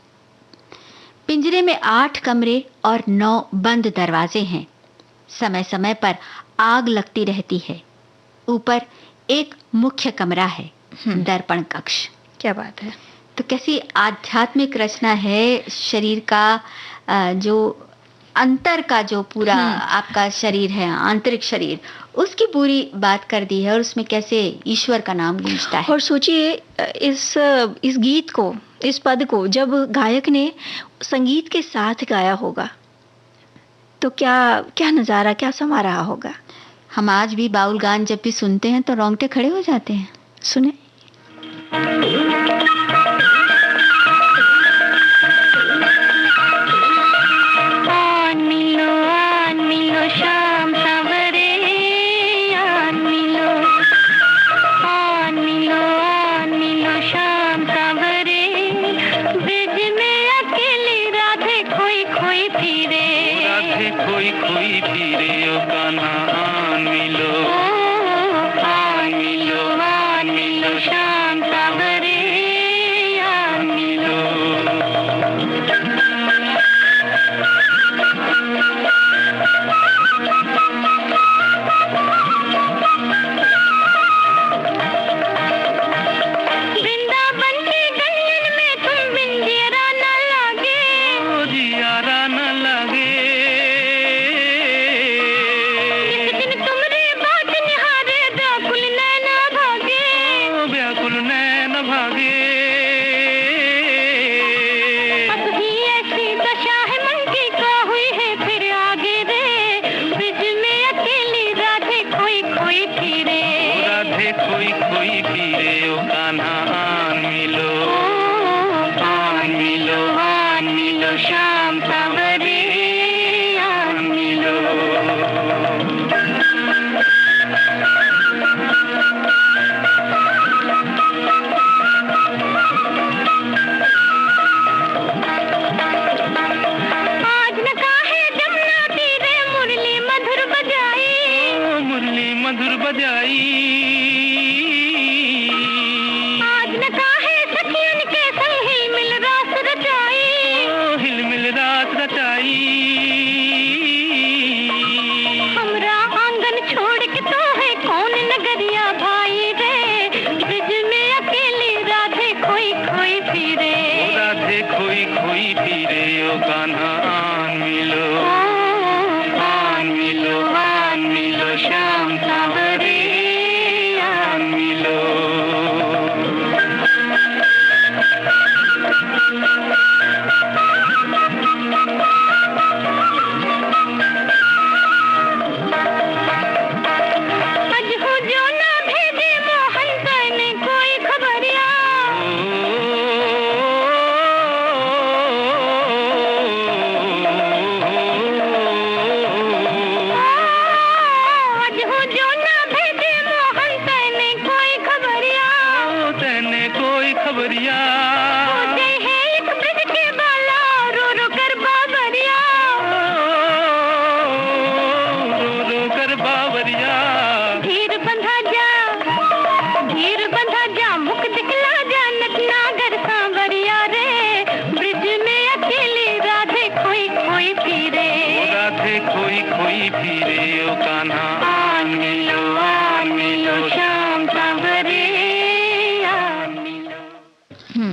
पिंजरे में 8 कमरे और 9 बंद दरवाजे हैं। समय समय पर आग लगती रहती है। ऊपर एक मुख्य कमरा है दर्पण कक्ष। क्या बात है। तो कैसी आध्यात्मिक रचना है। शरीर का जो अंतर का जो पूरा आपका शरीर है, आंतरिक शरीर, उसकी पूरी बात कर दी है और उसमें कैसे ईश्वर का नाम गूंजता है। और सोचिए इस गीत को, इस पद को जब गायक ने संगीत के साथ गाया होगा तो क्या क्या नज़ारा, क्या समा रहा होगा। हम आज भी बाउल गान जब भी सुनते हैं तो रोंगटे खड़े हो जाते हैं। सुने।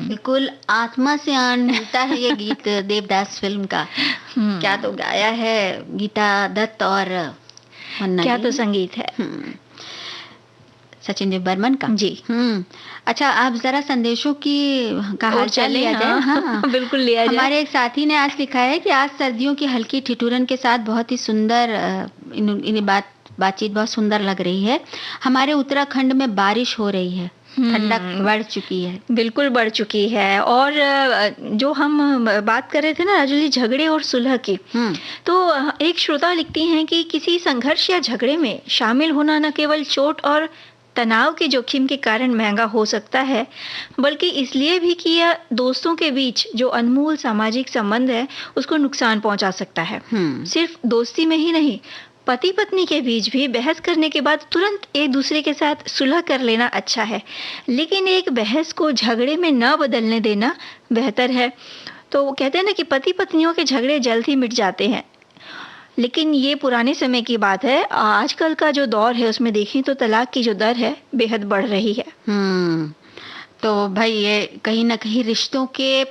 बिल्कुल आत्मा से आन मिलता है ये गीत देवदास फिल्म का। क्या तो गाया है गीता दत्त और क्या तो संगीत है सचिन देव बर्मन का जी। अच्छा, आप जरा संदेशों की का हाल चाल लिया जाए। हाँ, बिल्कुल लिया जाए। हमारे एक साथी ने आज लिखा है कि आज सर्दियों की हल्की ठिठुरन के साथ बहुत ही सुंदर इन्हें बातचीत बहुत सुंदर लग रही है। हमारे उत्तराखंड में बारिश हो रही है, ठंडक बढ़ चुकी है। बिल्कुल बढ़ चुकी है। और जो हम बात कर रहे थे ना राजू जी, झगड़े और सुलह की, तो एक श्रोता लिखती हैं कि किसी संघर्ष या झगड़े में शामिल होना न केवल चोट और तनाव के जोखिम के कारण महंगा हो सकता है, बल्कि इसलिए भी कि यह दोस्तों के बीच जो अनमोल सामाजिक संबंध है उसको नुकसान पहुंचा सकता है। सिर्फ दोस्ती में ही नहीं, पति पत्नी के बीच भी बहस करने के बाद तुरंत एक दूसरे के साथ सुलह कर लेना अच्छा है, लेकिन एक बहस को झगड़े में न बदलने देना बेहतर है। तो वो कहते हैं ना कि पति पत्नियों के झगड़े जल्द ही मिट जाते हैं, लेकिन ये पुराने समय की बात है। आजकल का जो दौर है उसमें देखें तो तलाक की जो दर है बेहद बढ़ रही है। तो भाई ये कहीं ना कहीं रिश्तों के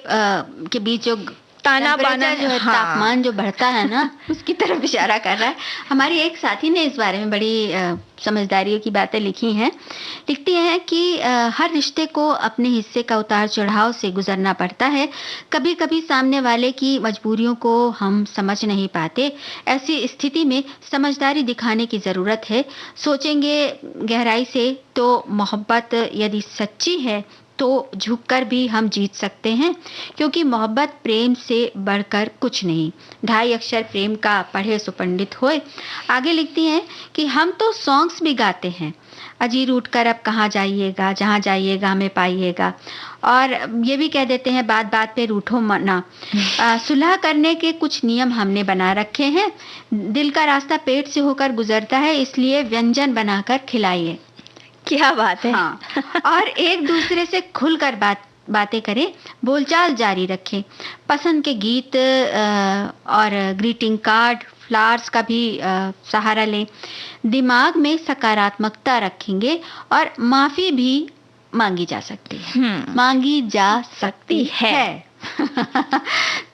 बीच जो ताना बाना जो है, तापमान जो बढ़ता है ना उसकी तरफ इशारा कर रहा है। हमारी एक साथी ने इस बारे में बड़ी समझदारियों की बातें लिखी हैं। लिखती हैं कि हर रिश्ते को अपने हिस्से का उतार चढ़ाव से गुजरना पड़ता है। कभी कभी सामने वाले की मजबूरियों को हम समझ नहीं पाते। ऐसी स्थिति में समझदारी दिखाने की ज़रूरत है। सोचेंगे गहराई से तो मोहब्बत यदि सच्ची है तो झुककर भी हम जीत सकते हैं, क्योंकि मोहब्बत प्रेम से बढ़कर कुछ नहीं। 2.5 अक्षर प्रेम का पढ़े सो पंडित होए। आगे लिखती हैं कि हम तो सॉन्ग्स भी गाते हैं, अजी रूठ कर अब कहाँ जाइएगा, जहाँ जाइएगा हमें पाइएगा। और ये भी कह देते हैं बात बात पे रूठो मना। सुलह करने के कुछ नियम हमने बना रखे हैं। दिल का रास्ता पेट से होकर गुजरता है, इसलिए व्यंजन बनाकर खिलाइए। क्या बात है। हाँ। और एक दूसरे से खुलकर बातें करें, बोलचाल जारी रखें। पसंद के गीत और ग्रीटिंग कार्ड, फ्लावर्स का भी सहारा लें। दिमाग में सकारात्मकता रखेंगे और माफी भी मांगी जा सकती है। मांगी जा सकती है।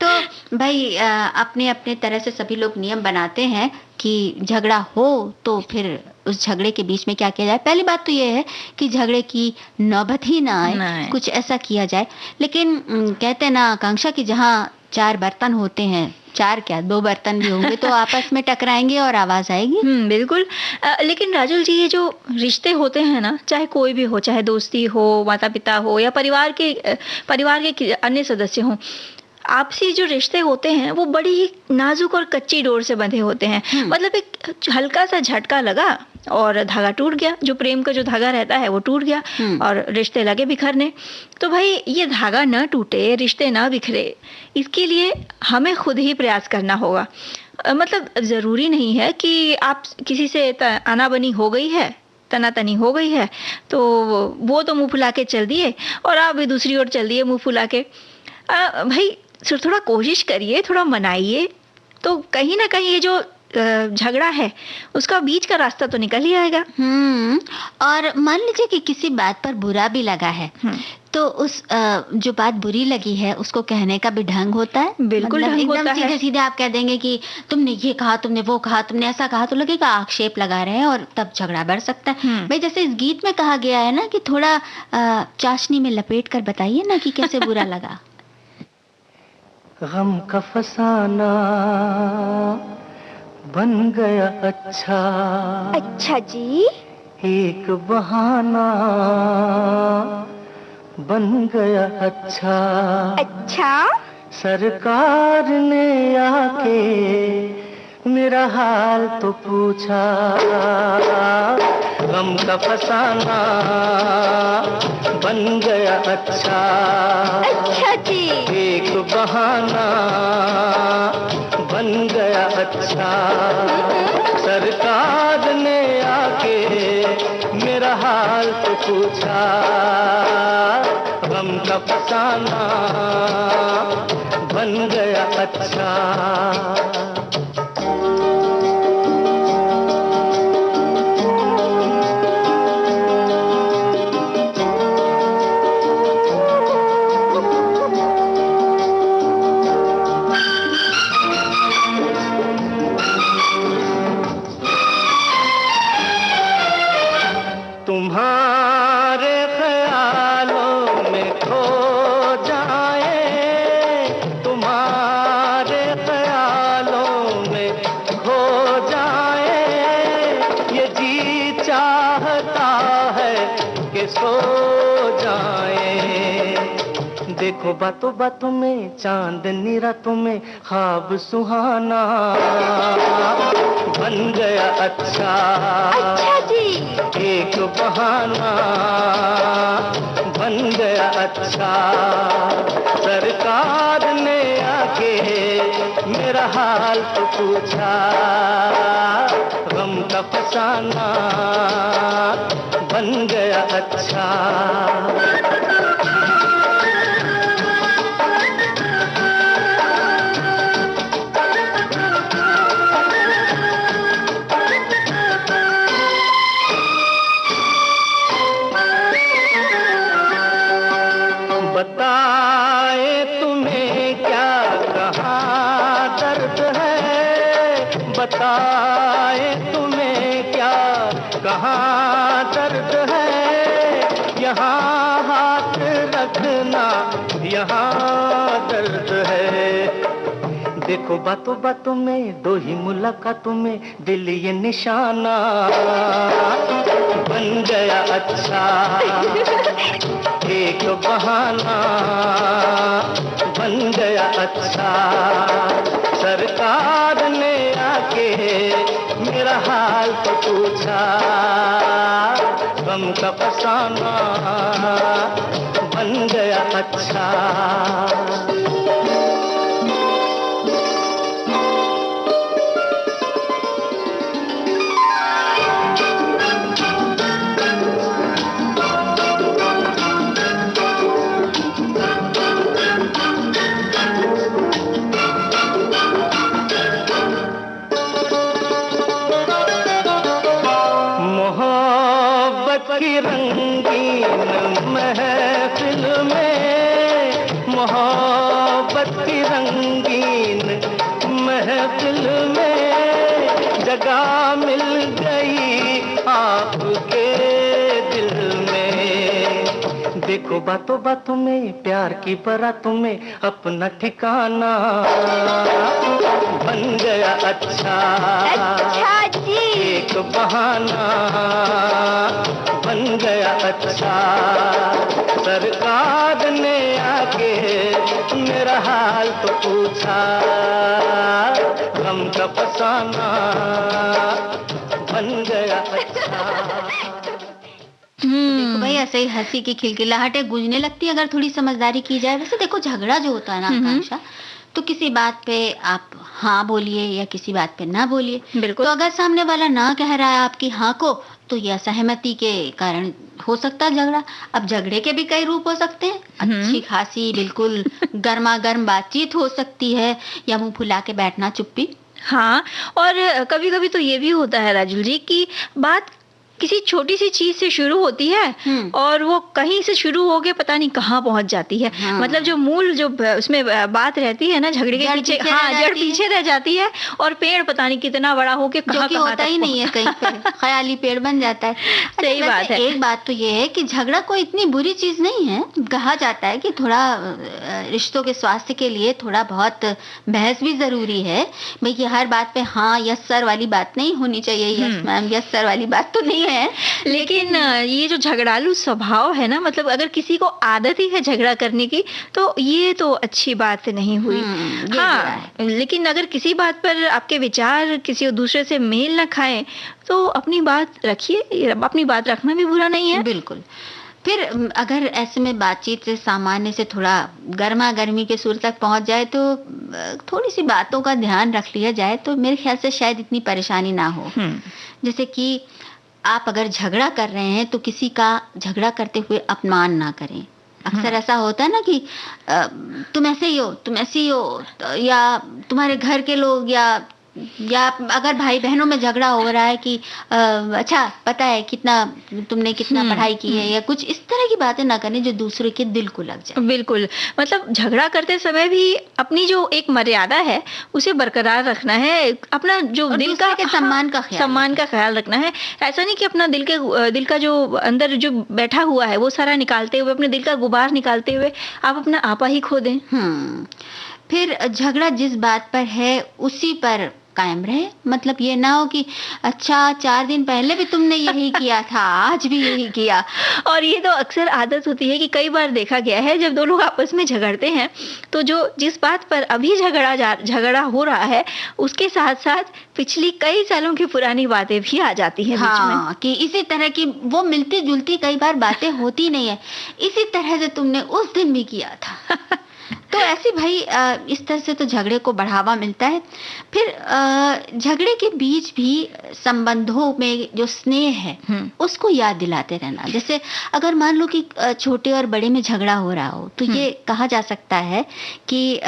तो भाई अपने अपने तरह से सभी लोग नियम बनाते हैं कि झगड़ा हो तो फिर उस झगड़े के बीच में क्या किया जाए। पहली बात तो ये है कि झगड़े की नौबत ही ना आए, कुछ ऐसा किया जाए। लेकिन कहते हैं ना आकांक्षा कि जहाँ 4 बर्तन होते हैं, 4 क्या 2 बर्तन भी होंगे तो आपस में टकराएंगे और आवाज आएगी। बिल्कुल। लेकिन राजुल जी, ये जो रिश्ते होते हैं ना, चाहे कोई भी हो, चाहे दोस्ती हो, माता पिता हो या परिवार के अन्य सदस्य हो, आपसी जो रिश्ते होते हैं वो बड़ी ही नाजुक और कच्ची डोर से बंधे होते हैं। मतलब एक हल्का सा झटका लगा और धागा टूट गया। जो प्रेम का जो धागा रहता है वो टूट गया और रिश्ते लगे बिखरने। तो भाई ये धागा न टूटे, रिश्ते न बिखरे, इसके लिए हमें खुद ही प्रयास करना होगा। मतलब ज़रूरी नहीं है कि आप किसी से आनाबनी हो गई है, तनातनी हो गई है तो वो तो मुंह फुला के चल दिए और आप भी दूसरी ओर चल दिए मुंह फुला के। भाई थोड़ा कोशिश करिए, थोड़ा मनाइए, तो कहीं ना कहीं ये जो झगड़ा है उसका बीच का रास्ता तो निकल ही आएगा। और मान लीजिए कि किसी बात पर बुरा भी लगा है तो उस जो बात बुरी लगी है उसको कहने का भी ढंग होता है। बिल्कुल मतलब ढंग होता एकदम है। सीधे आप कह देंगे कि तुमने ये कहा, तुमने वो कहा, तुमने ऐसा कहा, तो लगेगा आक्षेप लगा रहे हैं और तब झगड़ा बढ़ सकता है। भाई जैसे इस गीत में कहा गया है ना कि थोड़ा चाशनी में लपेट कर बताइए ना कि कैसे बुरा लगा। गम का फसाना बन गया अच्छा। अच्छा जी। एक बहाना बन गया अच्छा। अच्छा। सरकार ने आके मेरा हाल तो पूछा। गम का फसाना बन गया अच्छा। अच्छा जी। एक बहाना बन गया अच्छा। सरकार ने आके मेरा हाल तो पूछा। गम का फसाना बन गया अच्छा। तुम्हारे ख्यालों में खो जाए, तुम्हारे ख्यालों में खो जाए। ये जी चाहता है कि सो जाए। देखो बातों बातों में चांदनी रातों में ख्वाब सुहाना बन गया अच्छा। अच्छा जी। एक बहाना बन गया अच्छा। सरकार ने आके मेरा हाल तो पूछा। गम का फसाना बन गया अच्छा। बताए तुम्हें क्या कहाँ दर्द है, यहाँ हाथ रखना यहाँ दर्द है। देखो बातों बातों में, दो ही मुलाकातों में दिल ये निशाना बन गया अच्छा, एक बहाना बन गया अच्छा। सरकार ने आके मेरा हाल तो पूछा, गम का फसाना बन गया अच्छा। की रंगीन महफिल में, मोहब्बत की रंगीन महफिल में जगह मिल गई आपके दिल में। देखो बातों बातों में, प्यार की बारातों में अपना ठिकाना बन गया अच्छा। अच्छा जी। एक बहाना बन गया अच्छा। सरकार ने आके मेरा हाल तो पूछा, गम का फसाना बन गया अच्छा। देखो भाई, ऐसे ही हंसी की खिलखिलाहटें गूंजने लगती है अगर थोड़ी समझदारी की जाए। वैसे देखो, झगड़ा जो होता है ना आकांक्षा, तो किसी बात पे आप हाँ बोलिए या किसी बात पे ना बोलिए। बिल्कुल। तो अगर सामने वाला ना कह रहा है आपकी हाँ को, तो यह असहमति के कारण हो सकता है झगड़ा। अब झगड़े के भी कई रूप हो सकते हैं। अच्छी खासी बिल्कुल गर्मा गर्म बातचीत हो सकती है, या मुंह फुला के बैठना चुप्पी। हाँ, और कभी कभी तो ये भी होता है राजुल जी कि बात किसी छोटी सी चीज से शुरू होती है और वो कहीं से शुरू होके पता नहीं कहाँ पहुंच जाती है। मतलब जो मूल जो उसमें बात रहती है ना झगड़े के पीछे, हाँ, जड़ पीछे रह जाती है और पेड़ पता नहीं कितना बड़ा होके कहाँ होता ही नहीं है, कहीं पे ख्याली पेड़ बन जाता है। सही बात है। एक बात तो ये है कि झगड़ा कोई इतनी बुरी चीज नहीं है। कहा जाता है कि थोड़ा रिश्तों के स्वास्थ्य के लिए थोड़ा बहुत बहस भी जरूरी है। भाई ये हर बात पे हाँ यस सर वाली बात नहीं होनी चाहिए, यस मैम यस सर वाली बात तो नहीं है। लेकिन ये जो झगड़ालू स्वभाव है ना, मतलब अगर किसी को आदत ही है झगड़ा करने की, तो ये तो अच्छी बात नहीं हुई। हाँ, लेकिन अगर किसी बात पर आपके विचार किसी दूसरे से मेल न खाएं, तो अपनी बात रखिए। अपनी बात रखना भी बुरा नहीं है। बिल्कुल। फिर अगर ऐसे में बातचीत से सामान्य से थोड़ा गर्मा गर्मी के सुर तक पहुंच जाए, तो थोड़ी सी बातों का ध्यान रख लिया जाए, तो मेरे ख्याल से शायद इतनी परेशानी ना हो। जैसे कि आप अगर झगड़ा कर रहे हैं तो किसी का झगड़ा करते हुए अपमान ना करें। अक्सर ऐसा होता है ना कि तुम ऐसे ही हो, तुम ऐसी ही हो, या तुम्हारे घर के लोग, या अगर भाई बहनों में झगड़ा हो रहा है कि अच्छा पता है तुमने कितना पढ़ाई की है, या कुछ इस तरह की बातें ना करनी जो दूसरे के दिल को लग जाए। बिल्कुल, मतलब झगड़ा करते समय भी अपनी जो एक मर्यादा है उसे बरकरार रखना है। अपना जो दिल का सम्मान का ख्याल रखना है। ऐसा नहीं कि अपना दिल का जो अंदर जो बैठा हुआ है वो सारा निकालते हुए, अपने दिल का गुबार निकालते हुए आप अपना आपा ही खो दें। फिर झगड़ा जिस बात पर है उसी पर कायम रहे। मतलब ये ना हो कि अच्छा 4 दिन पहले भी तुमने यही किया था, आज भी यही किया। और ये तो अक्सर आदत होती है कि कई बार देखा गया है जब दो लोग आपस में झगड़ते हैं तो जिस बात पर अभी झगड़ा हो रहा है उसके साथ साथ पिछली कई सालों की पुरानी बातें भी आ जाती हैं बीच में, कि इसी तरह की वो मिलती जुलती कई बार बातें होती नहीं है, इसी तरह से तुमने उस दिन भी किया था। तो ऐसे भाई इस तरह से तो झगड़े को बढ़ावा मिलता है। फिर झगड़े के बीच भी संबंधों में जो स्नेह है उसको याद दिलाते रहना। जैसे अगर मान लो कि छोटे और बड़े में झगड़ा हो रहा हो तो ये कहा जा सकता है कि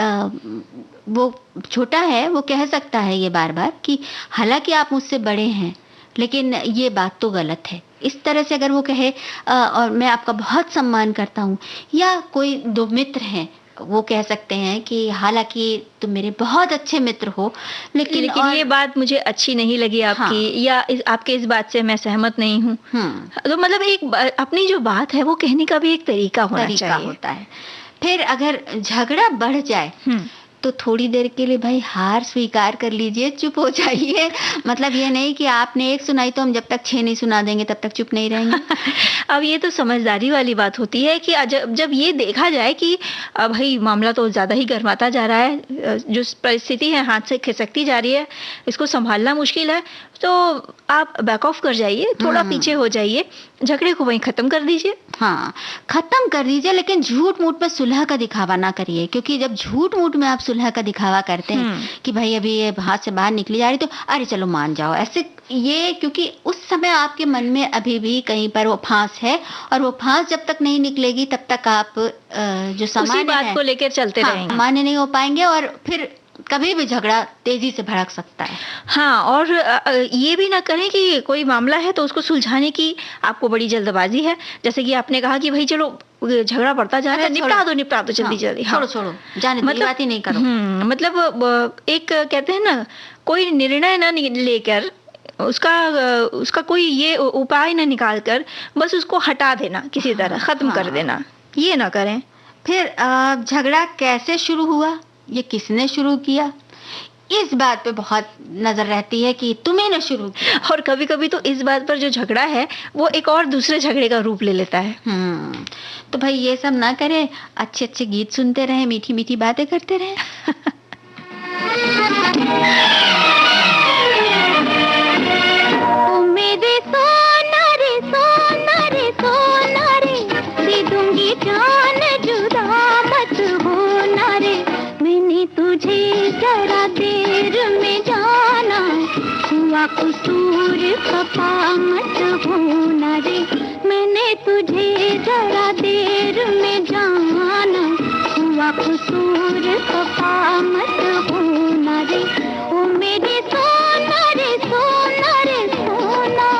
वो छोटा है वो कह सकता है ये बार बार कि हालांकि आप मुझसे बड़े हैं लेकिन ये बात तो गलत है। इस तरह से अगर वो कहे और मैं आपका बहुत सम्मान करता हूँ, या कोई दो मित्र हैं वो कह सकते हैं कि हालांकि तुम मेरे बहुत अच्छे मित्र हो, लेकिन ये बात मुझे अच्छी नहीं लगी आपकी, हाँ। या आपके इस बात से मैं सहमत नहीं हूँ। तो मतलब एक अपनी जो बात है वो कहने का भी एक तरीका होना चाहिए होता है। फिर अगर झगड़ा बढ़ जाए तो थोड़ी देर के लिए भाई हार स्वीकार कर लीजिए, चुप हो जाइए। मतलब ये नहीं कि आपने एक सुनाई तो हम जब तक 6 नहीं सुना देंगे तब तक चुप नहीं रहेंगे। अब ये तो समझदारी वाली बात होती है कि जब ये देखा जाए कि भाई मामला तो ज़्यादा ही गर्माता जा रहा है, जो परिस्थिति है हाथ से खिसकती जा रही है, इसको संभालना मुश्किल है, तो आप बैक ऑफ कर जाइए, थोड़ा पीछे हो जाइए, झगड़े को वहीं खत्म कर दीजिए। हाँ, खत्म कर दीजिए, लेकिन झूठ मूठ में सुलह का दिखावा ना करिए, क्योंकि जब झूठ मूठ में आप सुलह का दिखावा करते हैं कि भाई अभी ये हाथ से बाहर निकली जा रही तो अरे चलो मान जाओ, ऐसे ये, क्योंकि उस समय आपके मन में अभी भी कहीं पर वो फांस है, और वो फांस जब तक नहीं निकलेगी तब तक आप जो सामान्य बात को लेकर चलते रहेंगे, मान्य नहीं हो पाएंगे, और फिर कभी भी झगड़ा तेजी से भड़क सकता है। हाँ, और ये भी ना करें कि कोई मामला है तो उसको सुलझाने की आपको बड़ी जल्दबाजी है, जैसे कि आपने कहा कि भाई चलो झगड़ा बढ़ता जा रहा है, निपटा दो जल्दी जल्दी, छोड़ो जाने दो, बात ही नहीं करो। मतलब एक कहते हैं ना, कोई निर्णय ना लेकर उसका कोई ये उपाय ना निकाल कर बस उसको हटा देना, किसी तरह खत्म कर देना, ये ना करें। फिर झगड़ा कैसे शुरू हुआ, ये किसने शुरू किया, इस बात पे बहुत नजर रहती है कि तुम्हें ने शुरू किया। और कभी कभी तो इस बात पर जो झगड़ा है वो एक और दूसरे झगड़े का रूप ले लेता है। तो भाई ये सब ना करें, अच्छे अच्छे गीत सुनते रहे, मीठी मीठी बातें करते रहे। मेरे सोना रे सोना रे सोना रे, दे दूंगी जान जुदा मत होना रे, मैंने तुझे जरा देर में जाना, हुआ कसूर खफा मत होना रे, मैंने तुझे जरा देर में जाना, हुआ कसूर खफा मत होना रे, ओ मेरे सोना रे सोना रे सोना।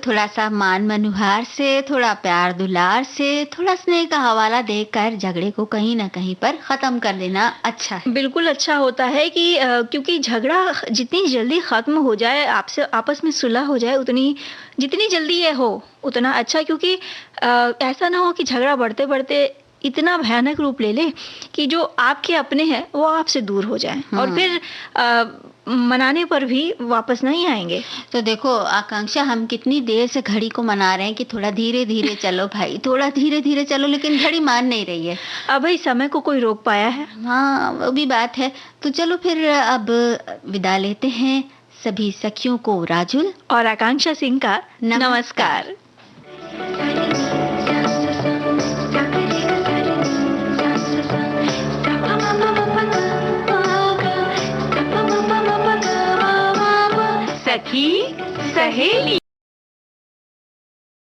थोड़ा सा मान मनुहार से, थोड़ा प्यार दुलार से, थोड़ा स्नेह का हवाला देकर झगड़े को कहीं ना कहीं पर खत्म कर देना अच्छा है। बिल्कुल अच्छा होता है कि क्योंकि झगड़ा जितनी जल्दी खत्म हो जाए, आपसे आपस में सुलह हो जाए, उतनी जितनी जल्दी ये हो उतना अच्छा, क्योंकि ऐसा ना हो कि झगड़ा बढ़ते बढ़ते इतना भयानक रूप ले ले कि जो आपके अपने हैं वो आपसे दूर हो जाएं और फिर मनाने पर भी वापस नहीं आएंगे। तो देखो आकांक्षा, हम कितनी देर से घड़ी को मना रहे हैं कि थोड़ा धीरे धीरे चलो भाई, थोड़ा धीरे धीरे चलो, लेकिन घड़ी मान नहीं रही है। अब भाई समय को कोई रोक पाया है? हाँ, वो भी बात है। तो चलो फिर अब विदा लेते हैं सभी सखियों को। राजुल और आकांक्षा सिंह का नमस्कार।